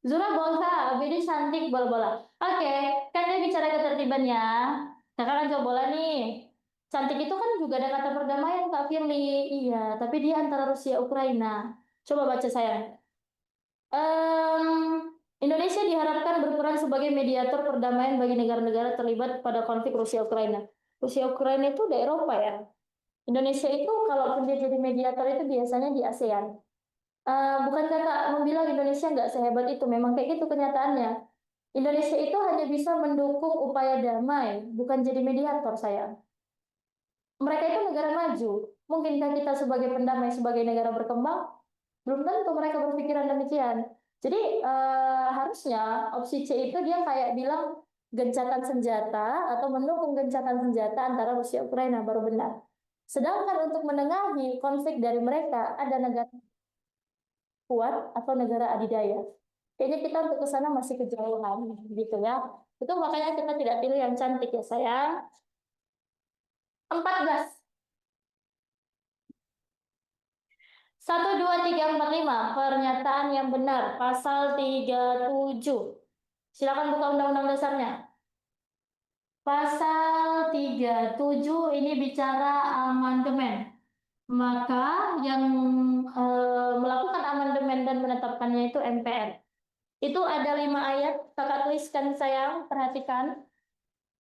S1: Zura bola, ABD cantik bola-bola. Oke, kan dia bicara ketertibannya. Kakak kan jawab bola nih. Cantik itu kan juga ada kata perdamaian, Kak Firly. Iya, tapi dia antara Rusia Ukraina. Coba baca sayang. Indonesia diharapkan berperan sebagai mediator perdamaian bagi negara-negara terlibat pada konflik Rusia Ukraina. Rusia Ukraina itu di Eropa ya. Indonesia itu kalau dia jadi mediator itu biasanya di ASEAN. Bukan kakak membilang Indonesia nggak sehebat itu, memang kayak gitu kenyataannya. Indonesia itu hanya bisa mendukung upaya damai, bukan jadi mediator saya. Mereka itu negara maju. Mungkinkah kita sebagai pendamai, sebagai negara berkembang? Belum tentu mereka berpikiran demikian. Jadi harusnya opsi C itu dia kayak bilang gencatan senjata atau mendukung gencatan senjata antara Rusia Ukraina baru benar. Sedangkan untuk menengahi konflik dari mereka ada negara kuat atau negara adidaya. Kayaknya kita untuk ke sana masih kejauhan gitu ya. Itu makanya kita tidak pilih yang cantik ya sayang. 14. 1, 2, 3, 4, 5. Pernyataan yang benar. Pasal 37. Silakan buka undang-undang dasarnya. Pasal 37 ini bicara amandemen. Maka yang melakukan amandemen dan menetapkannya itu MPR. Itu ada 5 ayat, kakak tuliskan sayang, perhatikan.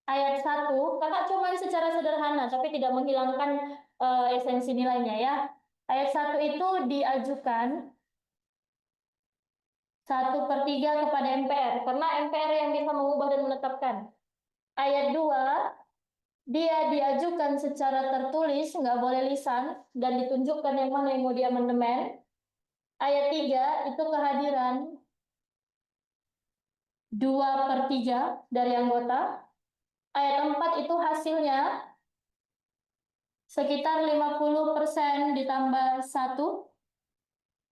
S1: Ayat 1, kakak cuma secara sederhana, tapi tidak menghilangkan esensi nilainya ya. Ayat 1 itu diajukan 1/3 kepada MPR, karena MPR yang bisa mengubah dan menetapkan. Ayat 2, dia diajukan secara tertulis, nggak boleh lisan, dan ditunjukkan yang mana yang mau diamandemen. Ayat 3, itu kehadiran 2/3 dari anggota. Ayat 4 itu hasilnya sekitar 50% ditambah 1.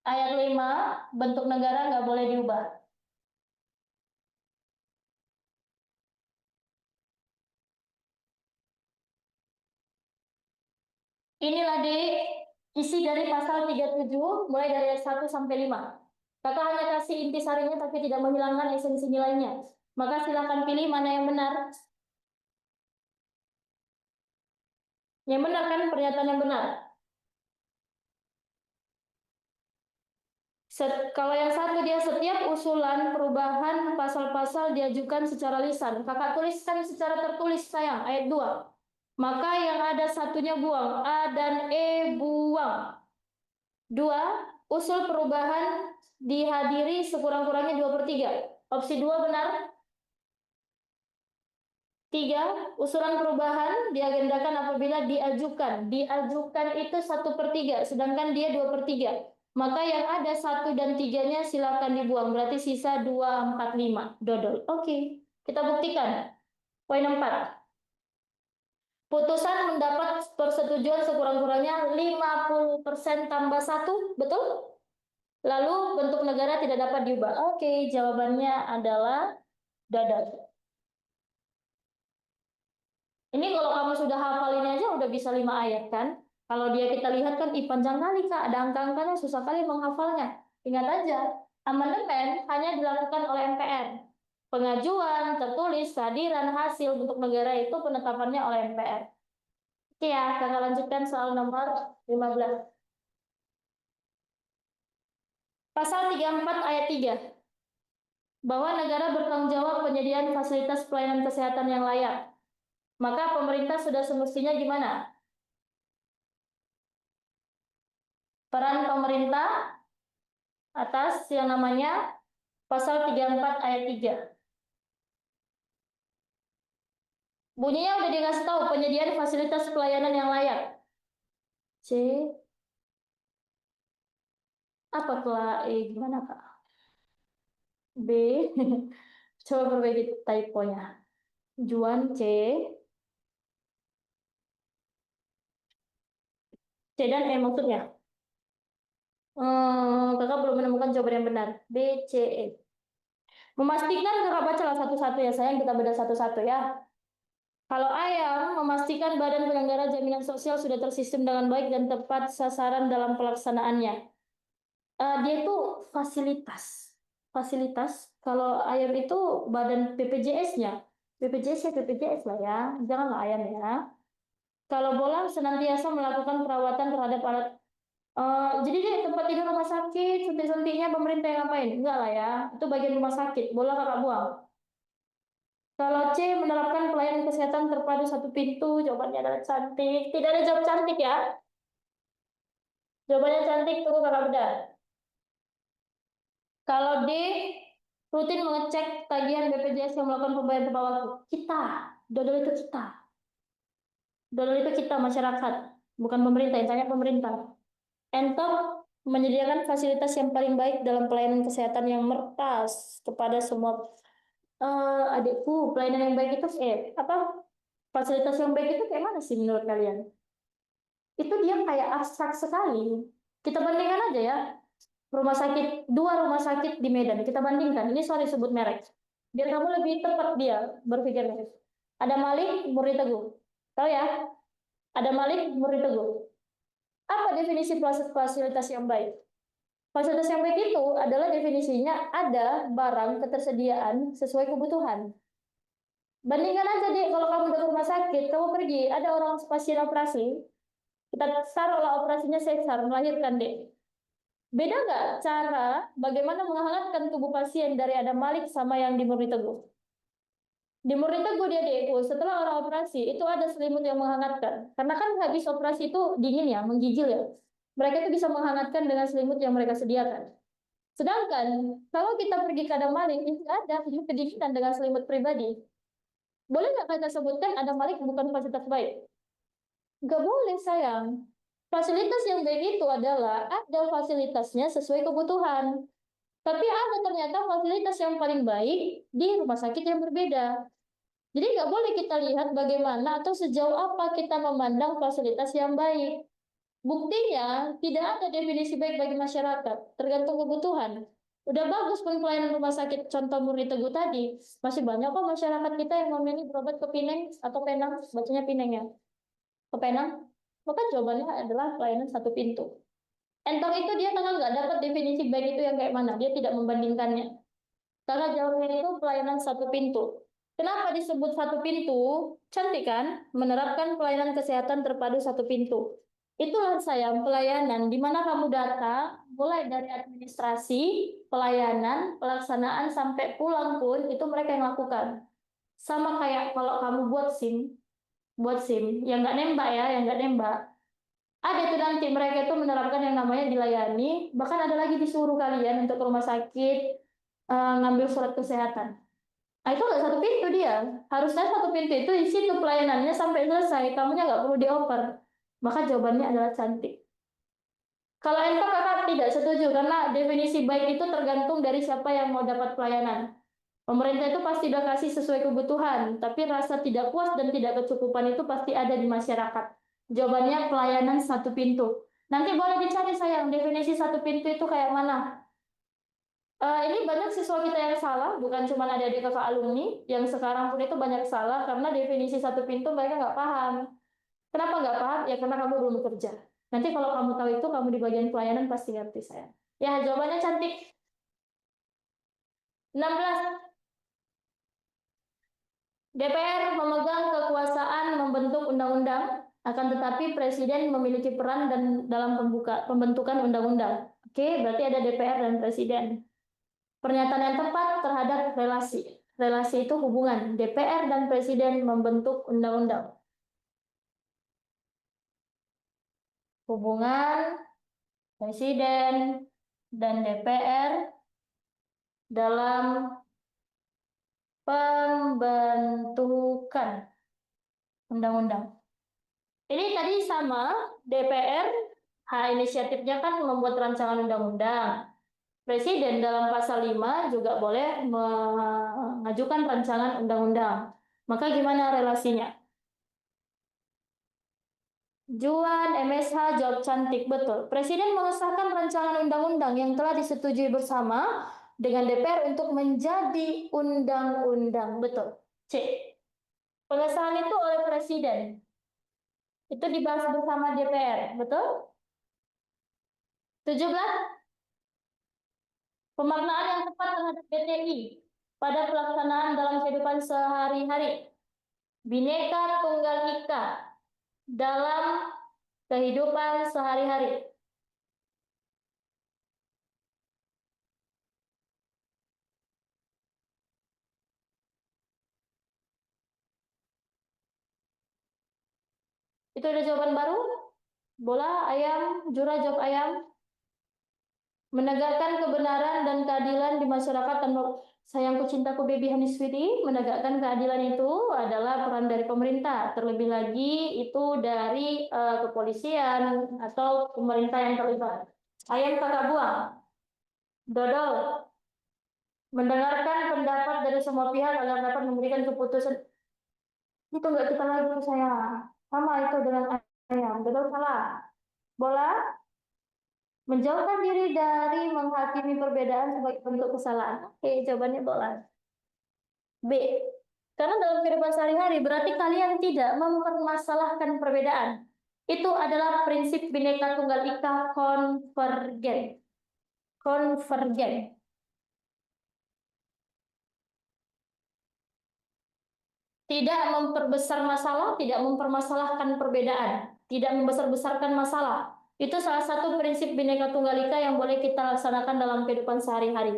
S1: Ayat 5, bentuk negara nggak boleh diubah. Inilah isi dari pasal 37, mulai dari ayat 1 sampai 5. Kakak hanya kasih intisarinya tapi tidak menghilangkan esensi nilainya. Maka silakan pilih mana yang benar. Yang benar kan pernyataan yang benar. Kalau yang satu dia setiap usulan perubahan pasal-pasal diajukan secara lisan. Kakak tuliskan secara tertulis sayang, ayat 2. Maka yang ada satunya buang, A dan E buang. 2, usul perubahan dihadiri sekurang-kurangnya 2/3. Opsi 2 benar. 3, usulan perubahan diagendakan apabila diajukan. Diajukan itu 1/3, sedangkan dia 2/3. Maka yang ada 1 dan 3-nya silakan dibuang. Berarti sisa 2, 4, 5. Dodol. Oke, kita buktikan. Poin 4. Putusan mendapat persetujuan sekurang-kurangnya 50% tambah 1. Betul? Lalu bentuk negara tidak dapat diubah. Oke, jawabannya adalah dodol. Ini kalau kamu sudah hafal ini aja udah bisa 5 ayat kan? Kalau dia kita lihat kan, panjang kali Kak, ada angka-angkanya, susah kali menghafalnya. Ingat aja, amandemen hanya dilakukan oleh MPR. Pengajuan, tertulis, kehadiran, hasil bentuk negara itu penetapannya oleh MPR. Oke ya, kita lanjutkan soal nomor 15. Pasal 34 ayat 3. Bahwa negara bertanggung jawab penyediaan fasilitas pelayanan kesehatan yang layak. Maka pemerintah sudah semestinya gimana? Peran pemerintah atas yang namanya pasal 34 ayat 3. Bunyinya udah dikasih tahu penyediaan fasilitas pelayanan yang layak. C. Apa kelah gimana Kak? B. Coba perbaiki typonya. Juan C. C dan E maksudnya. Kakak belum menemukan jawaban yang benar. B, C, E. Memastikan kakak bacalah satu-satu ya sayang, kita bedah satu-satu ya. Kalau ayam, memastikan badan penyelenggara jaminan sosial sudah tersistem dengan baik dan tepat sasaran dalam pelaksanaannya. Dia itu fasilitas. Fasilitas, kalau ayam itu badan BPJS-nya. BPJS ya BPJS lah ya, janganlah ayam ya. Kalau bolang senantiasa melakukan perawatan terhadap alat. Jadi dia tempat tidur rumah sakit, suntik-suntiknya pemerintah yang ngapain? Enggak lah ya, itu bagian rumah sakit, bola kakak buang. Kalau C, menerapkan pelayanan kesehatan terpadu satu pintu, jawabannya adalah cantik. Tidak ada jawab cantik ya. Jawabannya cantik, tunggu kakak bedah. Kalau D, rutin mengecek tagihan BPJS yang melakukan pembayaran tepat waktu. Kita, dodol itu kita. Dodol itu kita, masyarakat. Bukan pemerintah, yang tanya pemerintah. Entok, menyediakan fasilitas yang paling baik dalam pelayanan kesehatan yang mertas kepada semua. Adikku, pelayanan yang baik itu apa? Fasilitas yang baik itu kayak mana sih menurut kalian? Itu dia kayak abstrak sekali. Kita bandingkan aja ya. Dua rumah sakit di Medan. Kita bandingkan. Ini sorry sebut merek. Biar kamu lebih tepat dia berpikirnya. Ada Malik, Murni Teguh. Tahu ya? Ada Malik, Murni Teguh. Apa definisi fasilitas yang baik? Fasilitas yang baik itu adalah definisinya ada barang ketersediaan sesuai kebutuhan. Bandingkan aja deh kalau kamu ke rumah sakit, kamu pergi, ada orang pasien operasi, kita taruhlah operasinya sesar, melahirkan deh. Beda nggak cara bagaimana menghangatkan tubuh pasien dari ada Malik sama yang di Murni Teguh? Di Murni Teguh dia deko, setelah orang operasi, itu ada selimut yang menghangatkan. Karena kan habis operasi itu dingin ya, menggigil ya. Mereka itu bisa menghangatkan dengan selimut yang mereka sediakan. Sedangkan kalau kita pergi ke Adam Malik, itu ada kedinginan dengan selimut pribadi. Boleh nggak kita sebutkan Adam Malik bukan fasilitas baik? Nggak boleh sayang. Fasilitas yang baik itu adalah ada fasilitasnya sesuai kebutuhan. Tapi ada ternyata fasilitas yang paling baik di rumah sakit yang berbeda. Jadi nggak boleh kita lihat bagaimana atau sejauh apa kita memandang fasilitas yang baik. Buktinya, tidak ada definisi baik bagi masyarakat, tergantung kebutuhan. Udah bagus pun pelayanan rumah sakit, contoh Murni Teguh tadi, masih banyak kok masyarakat kita yang memilih berobat ke Pineng atau Penang, bacanya Pineng ya, ke Penang. Maka jawabannya adalah pelayanan satu pintu. Entong itu dia karena nggak dapat definisi baik itu yang kayak mana, dia tidak membandingkannya. Karena jawabnya itu pelayanan satu pintu. Kenapa disebut satu pintu? Cantik kan? Menerapkan pelayanan kesehatan terpadu satu pintu. Itulah sayang pelayanan, di mana kamu datang, mulai dari administrasi, pelayanan, pelaksanaan, sampai pulang pun, itu mereka yang lakukan. Sama kayak kalau kamu buat SIM, yang nggak nembak ya, yang nggak nembak. Ada tuh nanti mereka itu menerapkan yang namanya dilayani, bahkan ada lagi disuruh kalian untuk ke rumah sakit, ngambil surat kesehatan. Nah, itu nggak satu pintu dia. Harusnya satu pintu itu di situ pelayanannya sampai selesai. Kamunya nggak perlu dioper. Maka jawabannya adalah cantik. Kalau Enta kakak tidak setuju karena definisi baik itu tergantung dari siapa yang mau dapat pelayanan. Pemerintah itu pasti udah kasih sesuai kebutuhan, tapi rasa tidak puas dan tidak kecukupan itu pasti ada di masyarakat. Jawabannya pelayanan satu pintu. Nanti boleh dicari sayang, definisi satu pintu itu kayak mana? Ini banyak siswa kita yang salah, bukan cuma ada di kakak alumni, yang sekarang pun itu banyak salah karena definisi satu pintu mereka nggak paham. Kenapa nggak paham? Ya karena kamu belum bekerja. Nanti kalau kamu tahu itu, kamu di bagian pelayanan pasti ngerti saya. Ya, jawabannya cantik. 16. DPR memegang kekuasaan membentuk undang-undang, akan tetapi Presiden memiliki peran dan dalam pembentukan undang-undang. Oke, berarti ada DPR dan Presiden. Pernyataan yang tepat terhadap relasi. Relasi itu hubungan DPR dan Presiden membentuk undang-undang. Hubungan Presiden dan DPR dalam pembentukan undang-undang. Ini tadi sama, DPR, hak inisiatifnya kan membuat rancangan undang-undang. Presiden dalam pasal 5 juga boleh mengajukan rancangan undang-undang. Maka gimana relasinya? Juan, MSH, jawab cantik, betul. Presiden mengesahkan rancangan undang-undang yang telah disetujui bersama dengan DPR untuk menjadi undang-undang, betul. C. Pengesahan itu oleh Presiden. Itu dibahas bersama DPR, betul? 17. Pemaknaan yang tepat terhadap BTI pada pelaksanaan dalam kehidupan sehari-hari. Bhinneka Tunggal Ika dalam kehidupan sehari-hari. Itu ada jawaban baru? Bola, ayam, jura jawab ayam. Menegakkan kebenaran dan keadilan di masyarakat tanpa sayangku cintaku baby honey sweetie. Menegakkan keadilan itu adalah peran dari pemerintah. Terlebih lagi itu dari kepolisian atau pemerintah yang terlibat. Ayam kakak buang. Dodol. Mendengarkan pendapat dari semua pihak agar dapat memberikan keputusan. Itu enggak kita lagi saya. Sama itu dengan ayam. Dodol salah. Bola. Menjauhkan diri dari menghakimi perbedaan sebagai bentuk kesalahan. Oke, jawabannya bola. B. Karena dalam kehidupan sehari-hari berarti kalian tidak mempermasalahkan perbedaan. Itu adalah prinsip Bhinneka Tunggal Ika konvergen. Konvergen. Tidak memperbesar masalah, tidak mempermasalahkan perbedaan, tidak membesar-besarkan masalah. Itu salah satu prinsip Bhinneka Tunggal Ika yang boleh kita laksanakan dalam kehidupan sehari-hari.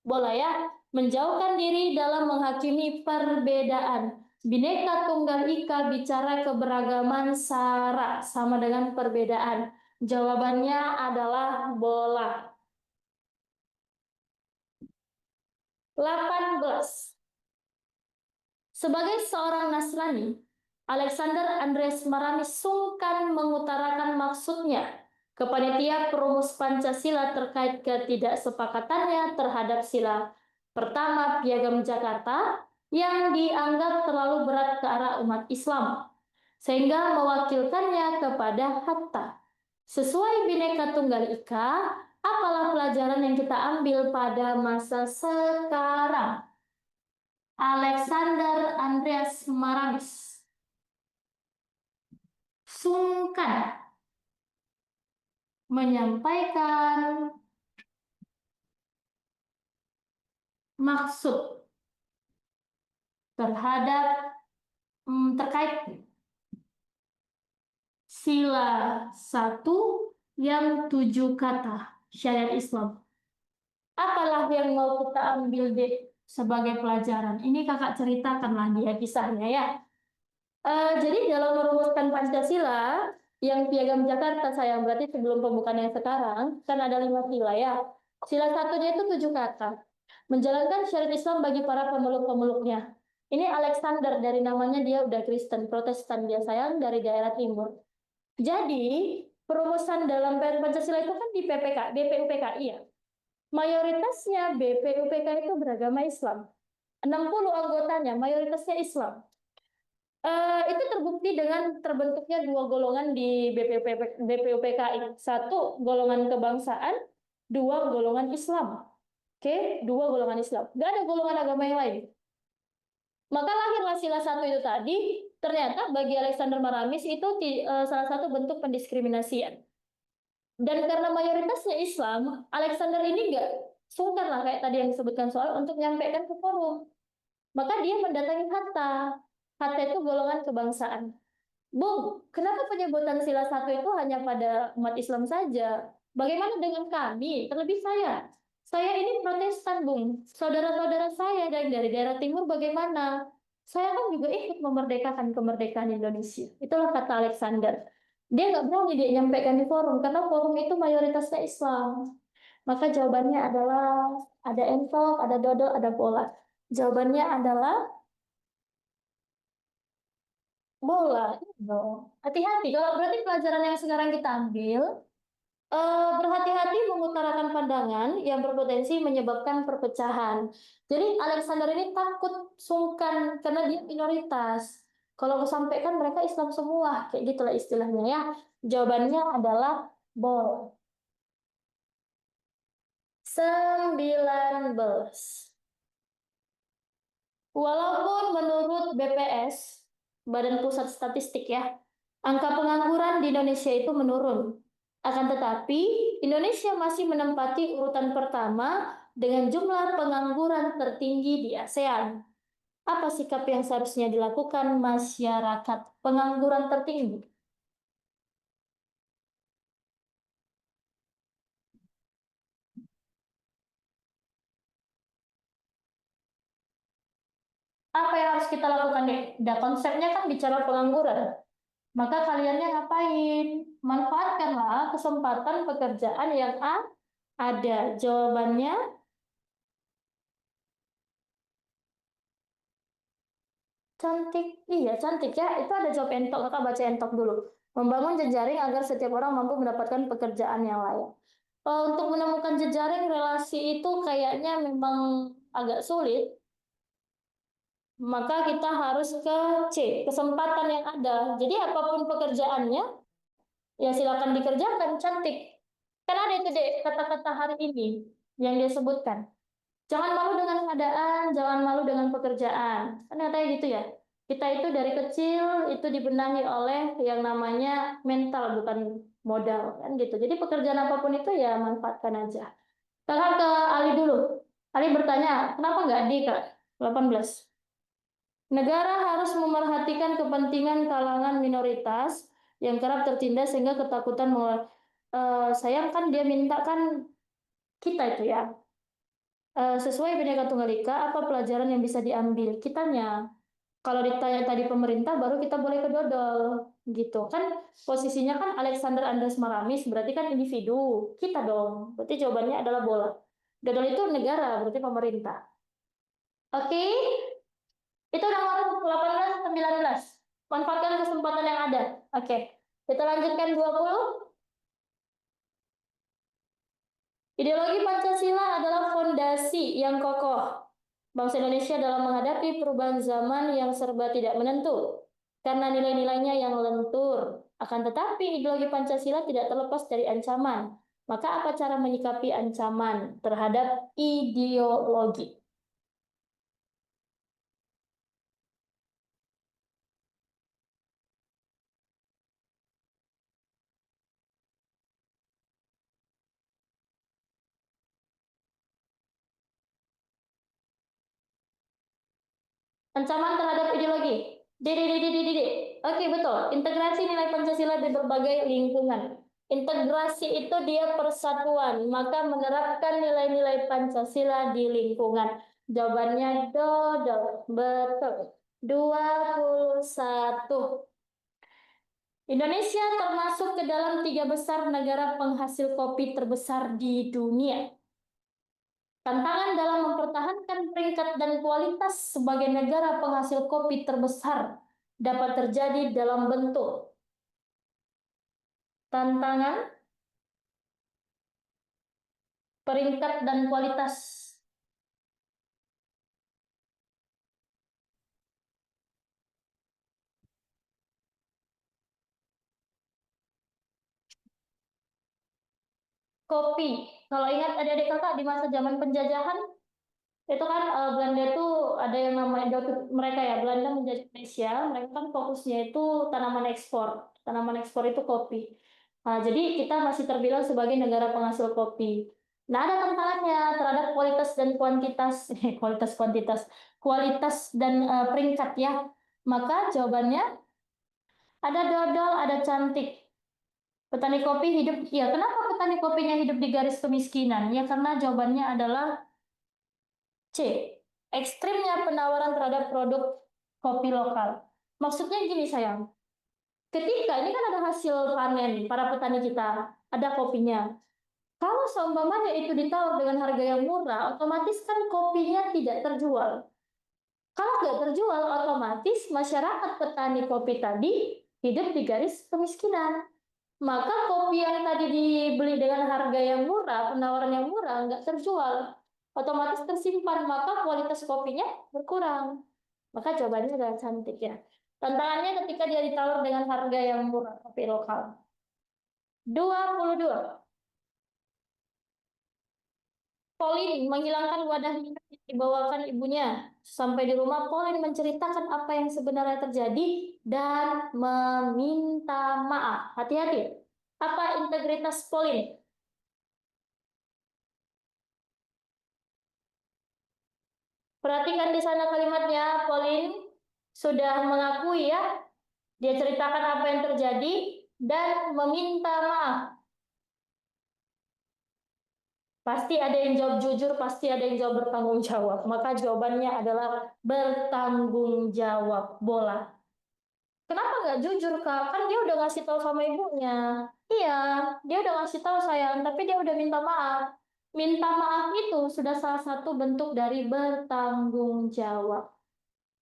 S1: Boleh ya, menjauhkan diri dalam menghakimi perbedaan. Bhinneka Tunggal Ika bicara keberagaman sara sama dengan perbedaan. Jawabannya adalah bola. 18. Sebagai seorang Nasrani, Alexander Andreas Maramis sungkan mengutarakan maksudnya ke panitia perumus Pancasila terkait ketidaksepakatannya terhadap sila pertama Piagam Jakarta yang dianggap terlalu berat ke arah umat Islam, sehingga mewakilkannya kepada Hatta. Sesuai Bhinneka Tunggal Ika, apalah pelajaran yang kita ambil pada masa sekarang? Alexander Andreas Maramis sungkan menyampaikan maksud terhadap terkait sila 1 yang 7 kata syariat Islam. Apalah yang mau kita ambil deh sebagai pelajaran? Ini kakak ceritakanlah dia kisahnya ya. Jadi dalam merumuskan Pancasila yang Piagam Jakarta sayang berarti sebelum pembukaan yang sekarang kan ada 5 sila ya. Sila satunya itu 7 kata. Menjalankan syariat Islam bagi para pemeluk-pemeluknya. Ini Alexander dari namanya dia udah Kristen, Protestan dia sayang dari daerah timur. Jadi perumusan dalam Pancasila itu kan di BPUPKI ya. Mayoritasnya BPUPK itu beragama Islam. 60 anggotanya mayoritasnya Islam. Itu terbukti dengan terbentuknya 2 golongan di BPUPKI. 1 golongan kebangsaan, 2 golongan Islam. Oke, 2 golongan Islam. Nggak ada golongan agama yang lain. Maka lahirlah sila 1 itu tadi, ternyata bagi Alexander Maramis itu salah satu bentuk pendiskriminasian. Dan karena mayoritasnya Islam, Alexander ini nggak sungkan lah kayak tadi yang disebutkan soal untuk menyampaikan ke forum. Maka dia mendatangi Hatta. Hatta itu golongan kebangsaan. Bung, kenapa penyebutan sila 1 itu hanya pada umat Islam saja? Bagaimana dengan kami, terlebih saya? Saya ini Protestan, Bung. Saudara-saudara saya dari daerah timur bagaimana? Saya kan juga ikut memerdekakan kemerdekaan Indonesia. Itulah kata Alexander. Dia nggak berani dia nyampaikan di forum, karena forum itu mayoritasnya Islam. Maka jawabannya adalah ada entok, ada dodol, ada bola. Jawabannya adalah bola. Hati-hati, kalau berarti pelajaran yang sekarang kita ambil, berhati-hati mengutarakan pandangan yang berpotensi menyebabkan perpecahan. Jadi Alexander ini takut sungkan karena dia minoritas. Kalau aku sampaikan mereka Islam semua, kayak gitulah istilahnya ya. Jawabannya adalah bol. 19. Walaupun menurut BPS, Badan Pusat Statistik ya, angka pengangguran di Indonesia itu menurun. Akan tetapi, Indonesia masih menempati urutan pertama dengan jumlah pengangguran tertinggi di ASEAN. Apa sikap yang seharusnya dilakukan masyarakat pengangguran tertinggi? Apa yang harus kita lakukan nih? Nah, konsepnya kan bicara pengangguran. Maka kaliannya ngapain? Manfaatkanlah kesempatan pekerjaan yang ada. Jawabannya cantik. Iya, cantik ya. Itu ada jawab entok. Kakak baca entok dulu. Membangun jejaring agar setiap orang mampu mendapatkan pekerjaan yang layak. Untuk menemukan jejaring relasi itu kayaknya memang agak sulit. Maka kita harus ke C, kesempatan yang ada. Jadi apapun pekerjaannya, ya silakan dikerjakan. Cantik. Kan ada itu deh kata-kata hari ini yang dia sebutkan. Jangan malu dengan keadaan, jangan malu dengan pekerjaan. Kan katanya gitu ya. Kita itu dari kecil itu dibenahi oleh yang namanya mental, bukan modal. Kan gitu. Jadi pekerjaan apapun itu ya manfaatkan aja. Kakak ke Ali dulu. Ali bertanya, kenapa nggak di Kak? 18. Negara harus memerhatikan kepentingan kalangan minoritas yang kerap tertindas sehingga ketakutan sayang kan dia minta kan kita itu ya. Sesuai Bhinneka Tunggal Ika, apa pelajaran yang bisa diambil? Kitanya. Kalau ditanya tadi pemerintah, baru kita boleh ke dodol. Gitu. Kan posisinya kan Alexander Andreas Maramis, berarti kan individu. Kita dong. Berarti jawabannya adalah bola. Dodol itu negara, berarti pemerintah. Oke, itu nomor 18, 19. Manfaatkan kesempatan yang ada. Oke, kita lanjutkan 20. Ideologi Pancasila adalah fondasi yang kokoh bangsa Indonesia dalam menghadapi perubahan zaman yang serba tidak menentu karena nilai-nilainya yang lentur. Akan tetapi ideologi Pancasila tidak terlepas dari ancaman. Maka apa cara menyikapi ancaman terhadap ideologi? Ancaman terhadap ideologi. Dede. Oke, betul. Integrasi nilai Pancasila di berbagai lingkungan. Integrasi itu dia persatuan, maka menerapkan nilai-nilai Pancasila di lingkungan. Jawabannya dodol. Betul. 21. Indonesia termasuk ke dalam 3 besar negara penghasil kopi terbesar di dunia. Tantangan dalam mempertahankan peringkat dan kualitas sebagai negara penghasil kopi terbesar dapat terjadi dalam bentuk tantangan, peringkat, dan kualitas kopi. Kalau ingat adik-adik kakak di masa zaman penjajahan, itu kan Belanda itu ada yang namanya mereka ya Belanda menjadi Indonesia, mereka kan fokusnya itu tanaman ekspor. Tanaman ekspor itu kopi. Nah, jadi kita masih terbilang sebagai negara penghasil kopi. Nah, ada tantangannya terhadap kualitas dan kuantitas, kualitas dan peringkat ya. Maka jawabannya ada dodol, ada cantik. Petani kopi hidup, ya kenapa petani kopinya hidup di garis kemiskinan? Ya karena jawabannya adalah C. Ekstrimnya penawaran terhadap produk kopi lokal. Maksudnya gini sayang, ketika ini kan ada hasil panen para petani kita, ada kopinya. Kalau seumpamanya itu ditawar dengan harga yang murah, otomatis kan kopinya tidak terjual. Kalau nggak terjual, otomatis masyarakat petani kopi tadi hidup di garis kemiskinan. Maka kopi yang tadi dibeli dengan harga yang murah, penawaran yang murah, nggak terjual. Otomatis tersimpan, maka kualitas kopinya berkurang. Maka jawabannya adalah cantik ya. Tantangannya ketika dia ditawar dengan harga yang murah, kopi lokal. 22. Pauline menghilangkan wadah minum yang dibawakan ibunya. Sampai di rumah, Pauline menceritakan apa yang sebenarnya terjadi dan meminta maaf. Hati-hati. Apa integritas Pauline? Perhatikan di sana kalimatnya, Pauline sudah mengakui ya. Dia ceritakan apa yang terjadi dan meminta maaf. Pasti ada yang jawab jujur, pasti ada yang jawab bertanggung jawab. Maka jawabannya adalah bertanggung jawab. Bola. Kenapa nggak jujur, Kak? Kan dia udah ngasih tahu sama ibunya. Iya, dia udah ngasih tahu sayang, tapi dia udah minta maaf. Minta maaf itu sudah salah satu bentuk dari bertanggung jawab.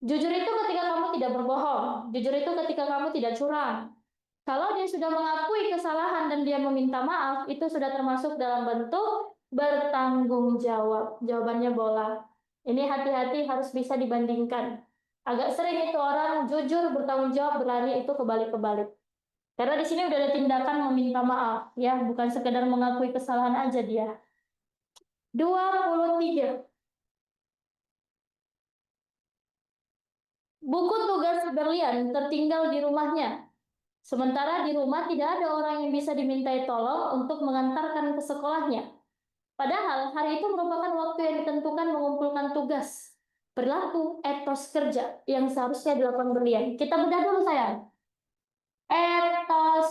S1: Jujur itu ketika kamu tidak berbohong. Jujur itu ketika kamu tidak curang. Kalau dia sudah mengakui kesalahan dan dia meminta maaf, itu sudah termasuk dalam bentuk bertanggung jawab. Jawabannya bola. Ini hati-hati harus bisa dibandingkan. Agak sering itu orang jujur, bertanggung jawab, berani itu kebalik-kebalik. Karena di sini udah ada tindakan meminta maaf, ya, bukan sekedar mengakui kesalahan aja dia. 23. Buku tugas Berlian tertinggal di rumahnya. Sementara di rumah tidak ada orang yang bisa dimintai tolong untuk mengantarkan ke sekolahnya. Padahal hari itu merupakan waktu yang ditentukan mengumpulkan tugas. Berlaku etos kerja yang seharusnya dilakukan Berlian. Kita bedah dulu sayang. Etos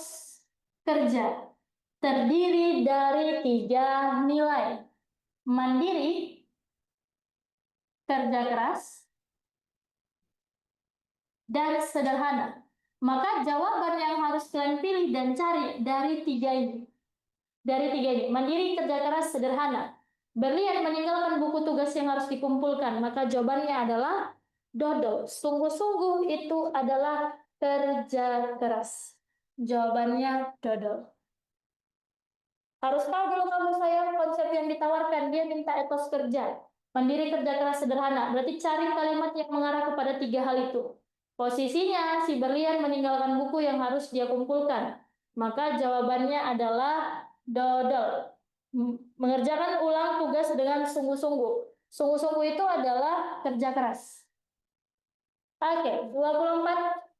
S1: kerja terdiri dari 3 nilai. Mandiri, kerja keras, dan sederhana. Maka jawaban yang harus kalian pilih dan cari dari 3 ini. Dari 3 ini, mandiri, kerja keras, sederhana. Berlian meninggalkan buku tugas yang harus dikumpulkan, maka jawabannya adalah dodol. Sungguh-sungguh itu adalah kerja keras. Jawabannya dodol. Harus tahu dulu kamu sayang konsep yang ditawarkan. Dia minta etos kerja. Mandiri, kerja keras, sederhana. Berarti cari kalimat yang mengarah kepada 3 hal itu. Posisinya si Berlian meninggalkan buku yang harus dia kumpulkan. Maka jawabannya adalah dodol. Mengerjakan ulang tugas dengan sungguh-sungguh. Sungguh-sungguh itu adalah kerja keras. Oke, 24.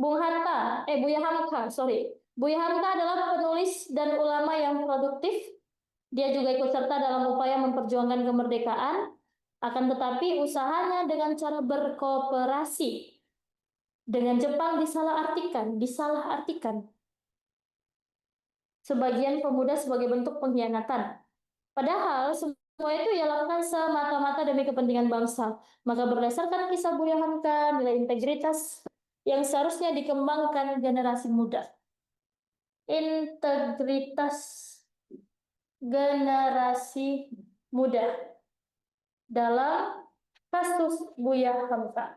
S1: Buya Hamka, sorry. Buya Hamka adalah penulis dan ulama yang produktif. Dia juga ikut serta dalam upaya memperjuangkan kemerdekaan. Akan tetapi usahanya dengan cara berkooperasi dengan Jepang disalahartikan. Sebagian pemuda sebagai bentuk pengkhianatan. Padahal semua itu ia lakukan semata-mata demi kepentingan bangsa. Maka berdasarkan kisah Buya Hamka, nilai integritas yang seharusnya dikembangkan generasi muda. Integritas generasi muda dalam kasus Buya Hamka.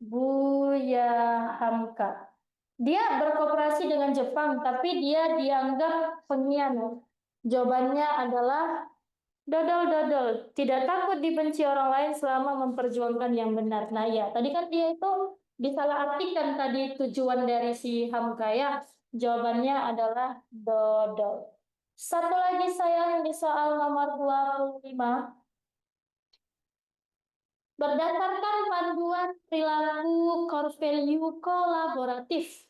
S1: Buya Hamka. Dia berkooperasi dengan Jepang, tapi dia dianggap pengkhianat. Jawabannya adalah dodol-dodol. Tidak takut dibenci orang lain selama memperjuangkan yang benar. Nah ya, tadi kan dia itu disalahartikan tadi tujuan dari si Hamka ya. Jawabannya adalah dodol. Satu lagi sayang di soal nomor 25. Berdasarkan panduan perilaku core value kolaboratif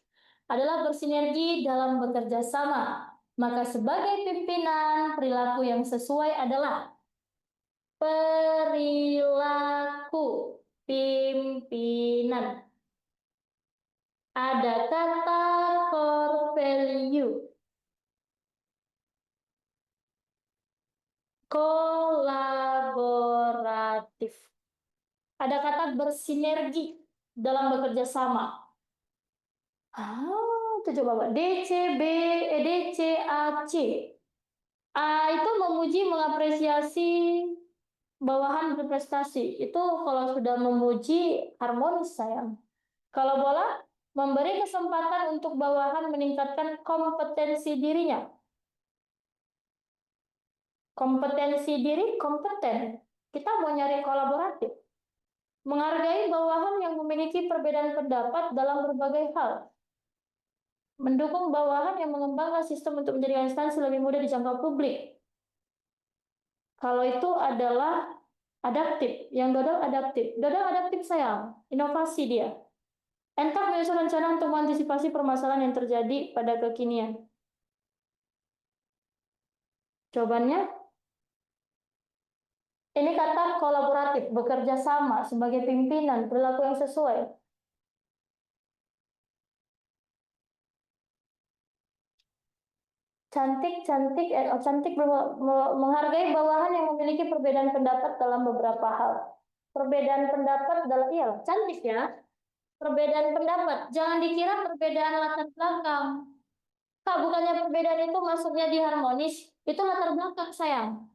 S1: adalah bersinergi dalam bekerja sama. Maka sebagai pimpinan, perilaku yang sesuai adalah Perilaku pimpinan. Ada kata core value. Kolaboratif. Ada kata bersinergi dalam bekerja sama. Itu coba Pak. DCAC. A itu memuji, mengapresiasi bawahan berprestasi. Itu kalau sudah memuji harmonis sayang. Kalau bola, memberi kesempatan untuk bawahan meningkatkan kompetensi dirinya. Kompetensi diri, kompeten. Kita mau nyari kolaboratif. Menghargai bawahan yang memiliki perbedaan pendapat dalam berbagai hal. Mendukung bawahan yang mengembangkan sistem untuk menjadikan instansi lebih mudah dijangkau publik. Kalau itu adalah adaptif. Yang dodol adaptif. Dodol adaptif sayang. Inovasi dia. Entak menyusun rencana untuk mengantisipasi permasalahan yang terjadi pada kekinian. Jawabannya, ini kata kolaboratif, bekerja sama sebagai pimpinan, perilaku yang sesuai. Cantik menghargai bawahan yang memiliki perbedaan pendapat dalam beberapa hal. Perbedaan pendapat dalam, iya, cantik ya. Perbedaan pendapat, jangan dikira perbedaan latar belakang. Kak, bukannya perbedaan itu masuknya di harmonis, itu latar belakang sayang.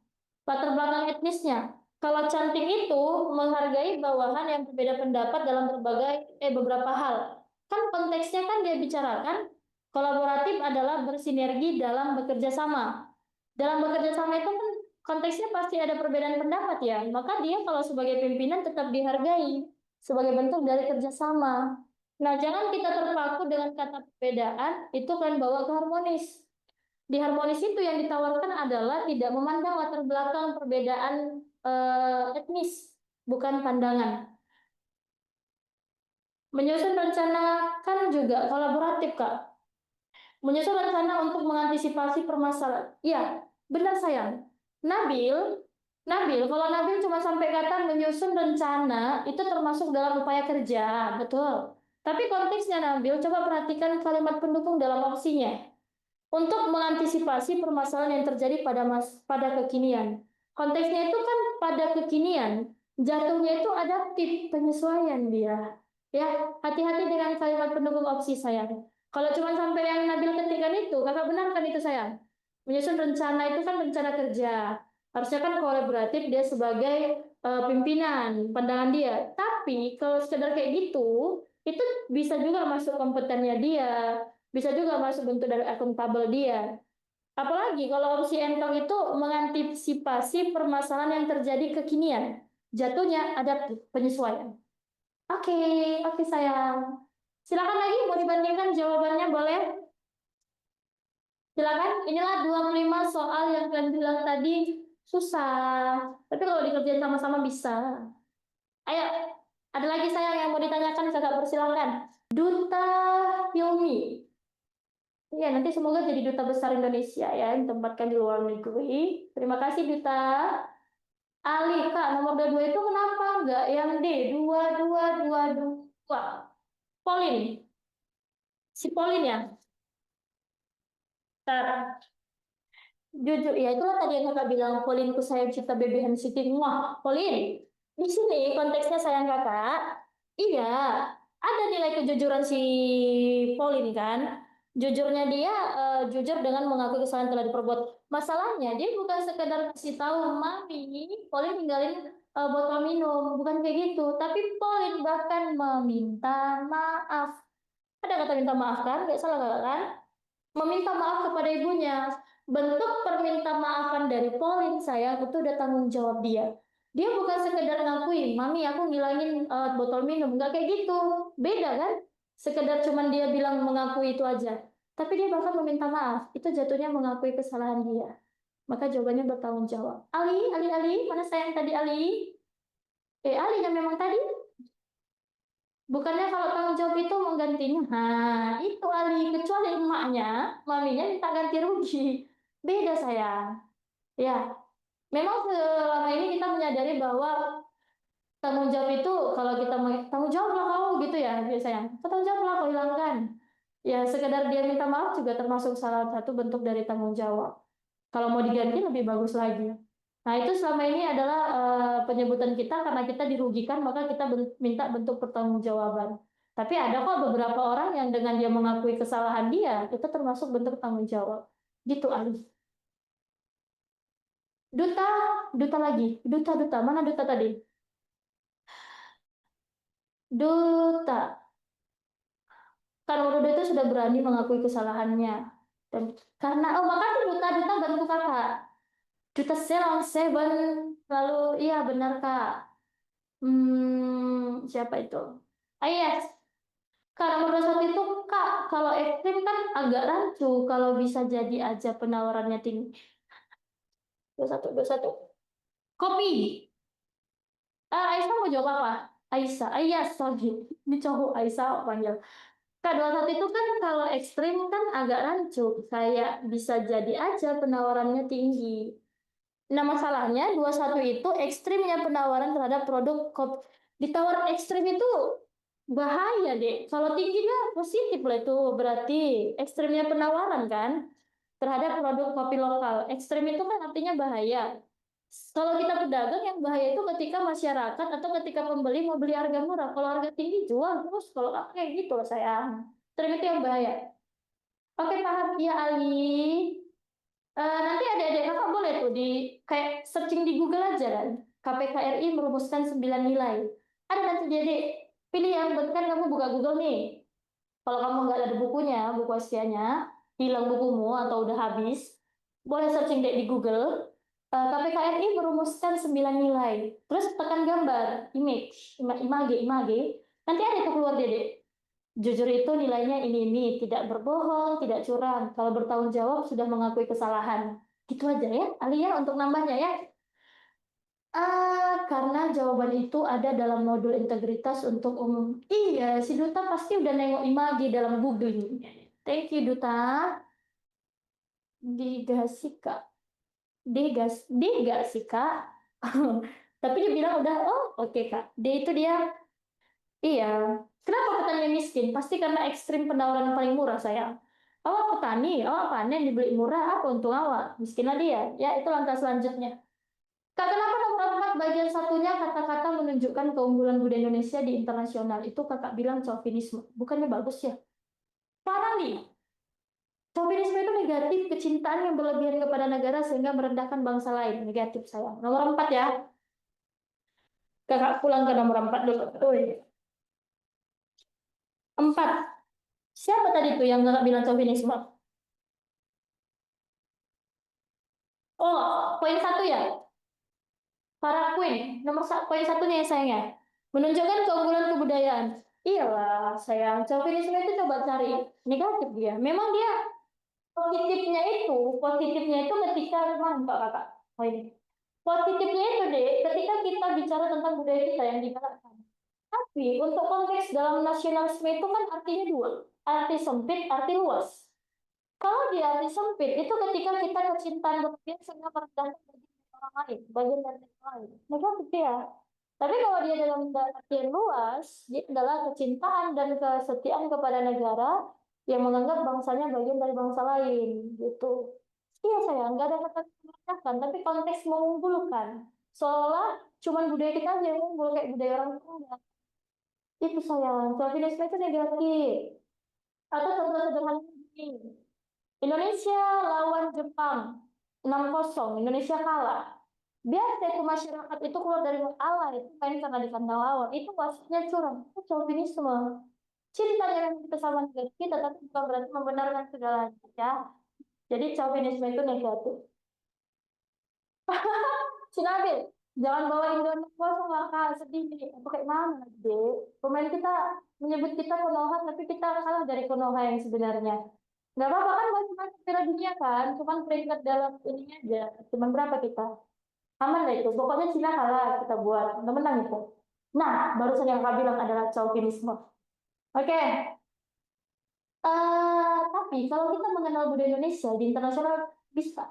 S1: Latar belakang etnisnya. Kalau cantik itu menghargai bawahan yang berbeda pendapat dalam beberapa hal. Kan konteksnya kan dia bicarakan kolaboratif adalah bersinergi dalam bekerja sama. Dalam bekerja sama itu kan konteksnya pasti ada perbedaan pendapat ya. Maka dia kalau sebagai pimpinan tetap dihargai sebagai bentuk dari kerjasama. Nah, jangan kita terpaku dengan kata perbedaan, itu kan bawa ke harmonis. Di harmonis itu yang ditawarkan adalah tidak memandang latar belakang perbedaan etnis, bukan pandangan. Menyusun rencana kan juga kolaboratif, Kak. Menyusun rencana untuk mengantisipasi permasalahan. Iya, benar sayang. Nabil, kalau Nabil cuma sampai kata menyusun rencana, itu termasuk dalam upaya kerja, betul. Tapi konteksnya Nabil, coba perhatikan kalimat pendukung dalam opsinya. Untuk mengantisipasi permasalahan yang terjadi pada kekinian. Konteksnya itu kan pada kekinian, jatuhnya itu adaptif, penyesuaian dia. Ya, hati-hati dengan kalimat pendukung opsi sayang. Kalau cuma sampai yang Nabil ketikkan itu, kakak benarkan itu sayang. Menyusun rencana itu kan rencana kerja. Harusnya kan kolaboratif dia sebagai pimpinan, pandangan dia. Tapi kalau sekedar kayak gitu, itu bisa juga masuk kompetennya dia, bisa juga masuk bentuk dari akuntabel dia. Apalagi kalau opsi entong itu mengantisipasi permasalahan yang terjadi kekinian. Jatuhnya ada penyesuaian. Oke, oke sayang. Silakan lagi mau dibandingkan jawabannya boleh? Silakan. Inilah 25 soal yang kalian bilang tadi susah. Tapi kalau dikerjain sama-sama bisa. Ayo, ada lagi sayang yang mau ditanyakan, kakak persilakan. Duta Hilmi. Ya, nanti semoga jadi duta besar Indonesia ya, yang tempatkan di luar negeri. Terima kasih Duta. Ali, Kak, nomor 22 itu kenapa nggak yang D? 2222. Polin. Si Polin ya? Ntar. Jujur, ya itulah tadi yang kakak bilang, Polinku sayang cipta BBM City. Wah, Polin. Di sini konteksnya sayang kakak. Iya, ada nilai kejujuran si Polin kan. Jujurnya dia jujur dengan mengakui kesalahan telah diperbuat. Masalahnya dia bukan sekedar kasih tahu, Mami, Polin tinggalin botol minum, bukan kayak gitu. Tapi Polin bahkan meminta maaf. Ada kata minta maaf kan? Gak salah kakak kan? Meminta maaf kepada ibunya. Bentuk perminta maafan dari Pauline saya itu udah tanggung jawab dia. Dia bukan sekedar ngakuin, Mami aku ngilangin botol minum, nggak kayak gitu. Beda kan? Sekedar cuman dia bilang mengakui itu aja. Tapi dia bahkan meminta maaf. Itu jatuhnya mengakui kesalahan dia. Maka jawabannya bertanggung jawab. Ali, mana sayang tadi Ali? Ali yang memang tadi. Bukannya kalau tanggung jawab itu menggantinya. Nah, itu Ali. Kecuali emaknya, maminya minta ganti rugi. Beda sayang. Ya, Memang selama ini kita menyadari bahwa tanggung jawab itu kalau kita tanggung jawab lah kau gitu ya biasanya. Tanggung jawab lah kau hilangkan. Ya sekedar dia minta maaf juga termasuk salah satu bentuk dari tanggung jawab. Kalau mau diganti lebih bagus lagi. Nah, itu selama ini adalah penyebutan kita karena kita dirugikan, maka kita minta bentuk pertanggungjawaban. Tapi ada kok beberapa orang yang dengan dia mengakui kesalahan dia, itu termasuk bentuk tanggung jawab. Gitu, Ali. Duta, duta lagi. Duta, duta. Mana duta tadi? Duta. Karena duta itu sudah berani mengakui kesalahannya. Dan karena, oh makasih duta, duta bantu kakak. Duta Selong Seven. Lalu, iya benar kak. Siapa itu? Ah yes, karena menurut saat itu Kak, kalau ekstrim kan agak rancu kalau bisa jadi aja penawarannya tinggi. 21, 21. Kopi. Aisyah mau jawab apa? Aisyah, Aisyah, sorry. Ini cowok Aisyah panggil. Kak, 21 itu kan kalau ekstrim kan agak rancu. Kayak bisa jadi aja penawarannya tinggi. Nah, masalahnya 21 itu ekstrimnya penawaran terhadap produk kopi. Ditawar ekstrim itu bahaya deh. Kalau tingginya positif lah itu berarti ekstrimnya penawaran kan terhadap produk kopi lokal. Ekstrim itu kan artinya bahaya. Kalau kita pedagang yang bahaya itu ketika masyarakat atau ketika pembeli mau beli harga murah. Kalau harga tinggi jual terus. Kalau kayak gitu loh sayang. Ekstrim itu yang bahaya. Oke paham ya Ali. Nanti adik-adik kakak boleh tuh di kayak searching di Google aja kan. KPKRI merumuskan 9 nilai. Ada nanti jadi pilih yang kan kamu buka Google nih. Kalau kamu nggak ada bukunya, buku asianya, hilang bukumu atau udah habis, boleh searching deh di Google. KPKRI merumuskan 9 nilai. Terus tekan gambar, image, image, image. Nanti ada tuh keluar deh. Jujur itu nilainya ini, tidak berbohong, tidak curang. Kalau bertanggung jawab sudah mengakui kesalahan. Gitu aja ya, Alia untuk nambahnya ya. Karena jawaban itu ada dalam modul integritas untuk umum. Iya, si Duta pasti udah nengok Imagi dalam Google. Thank you Duta. Digasika. Digasika. Tapi dia bilang udah, oh oke Kak. Dia itu dia, iya. Kenapa petani miskin? Pasti karena ekstrim penawaran yang paling murah sayang. Awak petani, awak panen dibeli murah, apa untung awak? Miskinlah dia. Ya, itu langkah selanjutnya. Kak, kenapa nomor 4 bagian satunya kata-kata menunjukkan keunggulan budaya Indonesia di internasional? Itu kakak bilang chauvinisme. Bukannya bagus ya? Parah nih. Chauvinisme itu negatif, kecintaan yang berlebihan kepada negara sehingga merendahkan bangsa lain. Negatif sayang. Nomor 4 ya. Kakak pulang ke nomor 4 dulu. Oh, iya. 4. Siapa tadi tuh yang kakak bilang chauvinisme? Oh, poin 1 ya? Para Queen. Poin 1 nih sayangnya. Menunjukkan keunggulan kebudayaan. Iyalah, sayang. Chauvinisme itu coba cari negatif dia. Memang dia positifnya itu ketika mantap kakak. Oh, ini. Positifnya itu deh, ketika kita bicara tentang budaya kita yang digalakkan. Tapi untuk konteks dalam nasionalisme itu kan artinya dua, arti sempit, arti luas. Kalau di arti sempit itu ketika kita kecintaan berlebihan sehingga merendahkan bagian orang lain, bagian dari orang lain. Negatif ya. Tapi kalau dia dalam artian luas, dia adalah kecintaan dan kesetiaan kepada negara yang menganggap bangsanya bagian dari bangsa lain, gitu. Iya sayang, nggak ada kata merendahkan, tapi konteks mengunggulkan. Seolah cuman budaya kita aja yang unggul kayak budaya orang tua. Itu sayang, chauvinisme itu negatif. Atau contoh sederhana ini, Indonesia lawan Jepang 6-0, Indonesia kalah. Biar itu masyarakat itu keluar dari Allah itu main karena di kandang lawan. Itu wasitnya curang. Itu chauvinisme. Cinta yang kita sama negara kita, tapi bukan berarti membenarkan segalanya. Ya. Jadi chauvinisme itu negatif. Sinabil, jangan bawa Indonesia kosong lah kak, sedih nih. Apa kayak mana deh? Pemain kita menyebut kita Konoha, tapi kita kalah dari Konoha yang sebenarnya. Nggak apa-apa kan masih masuk Piala Dunia kan, cuman peringkat dalam ininya aja. Cuman berapa kita? Aman lah itu. Pokoknya Cina kalah kita buat. Nggak menang itu. Nah, barusan yang kak bilang adalah chauvinisme. Oke. Tapi kalau kita mengenal budaya Indonesia di internasional bisa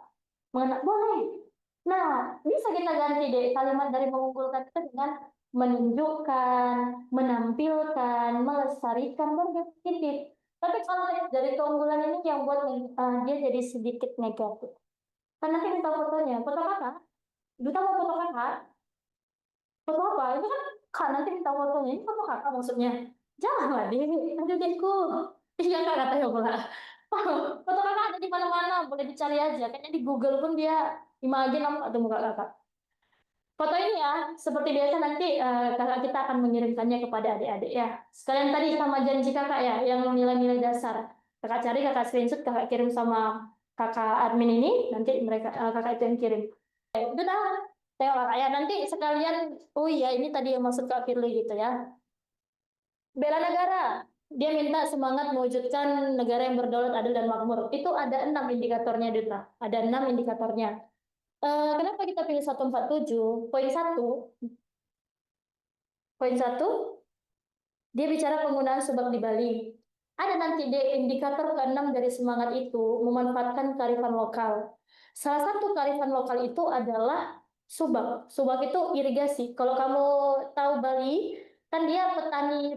S1: mengenal boleh. Nah, bisa kita ganti deh kalimat dari mengunggulkan itu dengan menunjukkan, menampilkan, melestarikan, baru kita titip. Tapi kalau dari keunggulan ini yang buat dia jadi sedikit negatif. Kan nanti minta fotonya, foto kakak. Duta mau foto kakak, foto apa? Itu kan kak nanti minta fotonya, ini foto kakak maksudnya. Janganlah deh, aduh dehku. Iya kak katanya pula. Foto kakak ada di mana-mana, boleh dicari aja. Kayaknya di Google pun dia imagine apa tuh muka kakak. Foto ini ya, seperti biasa nanti kakak kita akan mengirimkannya kepada adik-adik ya. Sekalian tadi sama janji kakak ya, yang nilai-nilai dasar. Kakak cari, kakak screenshot, kakak kirim sama kakak admin ini, nanti mereka kakak itu yang kirim. Itu dah, tengok kakak ya. Nanti sekalian, oh iya ini tadi yang maksud Kak Firly gitu ya. Bela negara, dia minta semangat mewujudkan negara yang berdaulat, adil, dan makmur. Itu ada 6 indikatornya, Duta. Ada 6 indikatornya. Kenapa kita pilih 147? Poin satu, dia bicara penggunaan subak di Bali. Ada nanti di indikator ke-6 dari semangat itu, memanfaatkan kearifan lokal. Salah satu kearifan lokal itu adalah subak. Subak itu irigasi. Kalau kamu tahu Bali, kan dia petani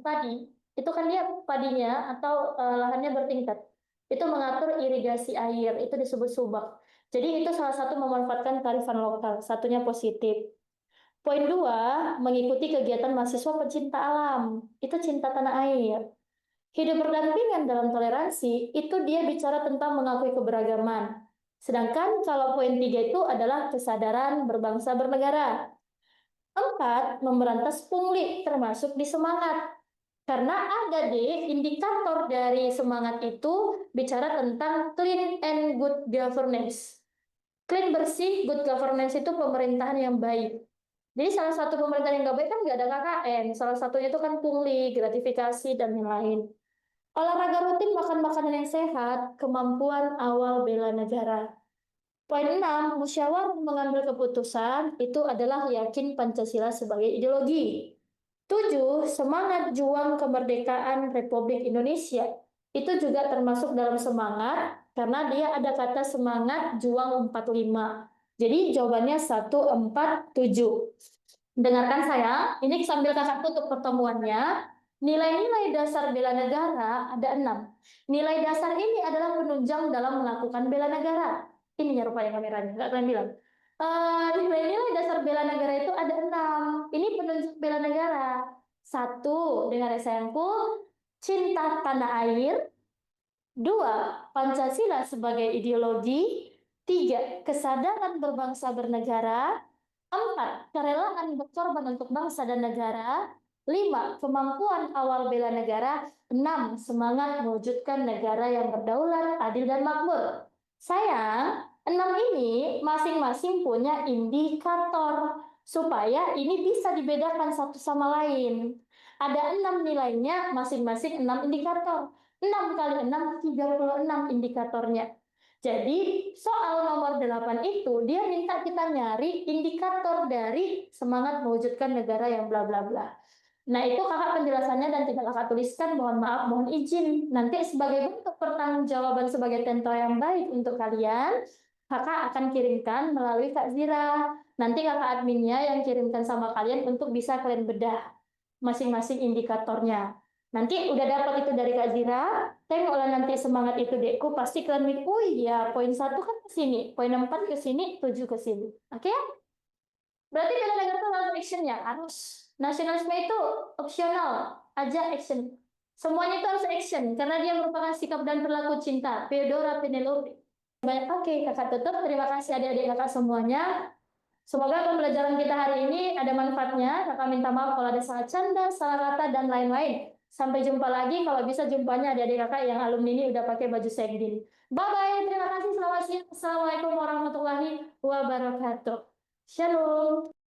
S1: padi. Itu kan dia padinya atau lahannya bertingkat. Itu mengatur irigasi air, itu disebut subak. Jadi itu salah satu memanfaatkan kearifan lokal. Satunya positif. Poin dua, mengikuti kegiatan mahasiswa pecinta alam. Itu cinta tanah air. Hidup berdampingan dalam toleransi, itu dia bicara tentang mengakui keberagaman. Sedangkan kalau poin tiga itu adalah kesadaran berbangsa bernegara. Empat, memberantas pungli, termasuk di semangat. Karena ada deh indikator dari semangat itu bicara tentang clean and good governance. Clean bersih, good governance itu pemerintahan yang baik. Jadi salah satu pemerintahan yang nggak baik kan nggak ada KKN. Salah satunya itu kan pungli, gratifikasi, dan lain-lain. Olahraga rutin, makan makanan yang sehat, kemampuan awal bela negara. Poin 6, musyawarah mengambil keputusan itu adalah yakin Pancasila sebagai ideologi. 7, semangat juang kemerdekaan Republik Indonesia. Itu juga termasuk dalam semangat karena dia ada kata semangat juang 45. Jadi jawabannya 147. Dengarkan saya, ini sambil kakak tutup pertemuannya. Nilai-nilai dasar bela negara ada 6. Nilai dasar ini adalah penunjang dalam melakukan bela negara. Ini ya rupanya kameranya, nggak kalian bilang. Nilai-nilai dasar bela negara itu ada 6. Ini penunjuk bela negara. Satu, dengar ya sayangku, cinta tanah air. Dua, Pancasila sebagai ideologi. Tiga, kesadaran berbangsa bernegara. 4. Kerelaan berkorban untuk bangsa dan negara. 5. Kemampuan awal bela negara. 6. Semangat mewujudkan negara yang berdaulat, adil, dan makmur. Sayang, 6 ini masing-masing punya indikator supaya ini bisa dibedakan satu sama lain. Ada 6 nilainya, masing-masing 6 indikator. 6 kali 6, 36 indikatornya. Jadi soal nomor 8 itu dia minta kita nyari indikator dari semangat mewujudkan negara yang bla bla bla. Nah itu kakak penjelasannya dan tidak kakak tuliskan, mohon maaf, mohon izin. Nanti sebagai bentuk pertanggungjawaban sebagai tentor yang baik untuk kalian, kakak akan kirimkan melalui Kak Zira. Nanti kakak adminnya yang kirimkan sama kalian untuk bisa kalian bedah masing-masing indikatornya. Nanti udah dapat itu dari Kak Zira, tengoklah nanti semangat itu dekku, pasti kalian mikir, oh iya, poin 1 kan ke sini, poin 4 ke sini, 7 ke sini. Oke? Berarti bela negara itu harus action ya, harus. Nasionalisme itu opsional, aja action. Semuanya itu harus action, karena dia merupakan sikap dan perilaku cinta. Theodora Penelope. Banyak, oke, kakak tutup. Terima kasih adik-adik kakak semuanya. Semoga pembelajaran kita hari ini ada manfaatnya. Kakak minta maaf kalau ada salah canda, salah kata, dan lain-lain. Sampai jumpa lagi. Kalau bisa jumpanya adik-adik kakak yang alumni ini udah pakai baju sekdin. Bye-bye. Terima kasih. Selamat siang. Assalamualaikum warahmatullahi wabarakatuh. Shalom.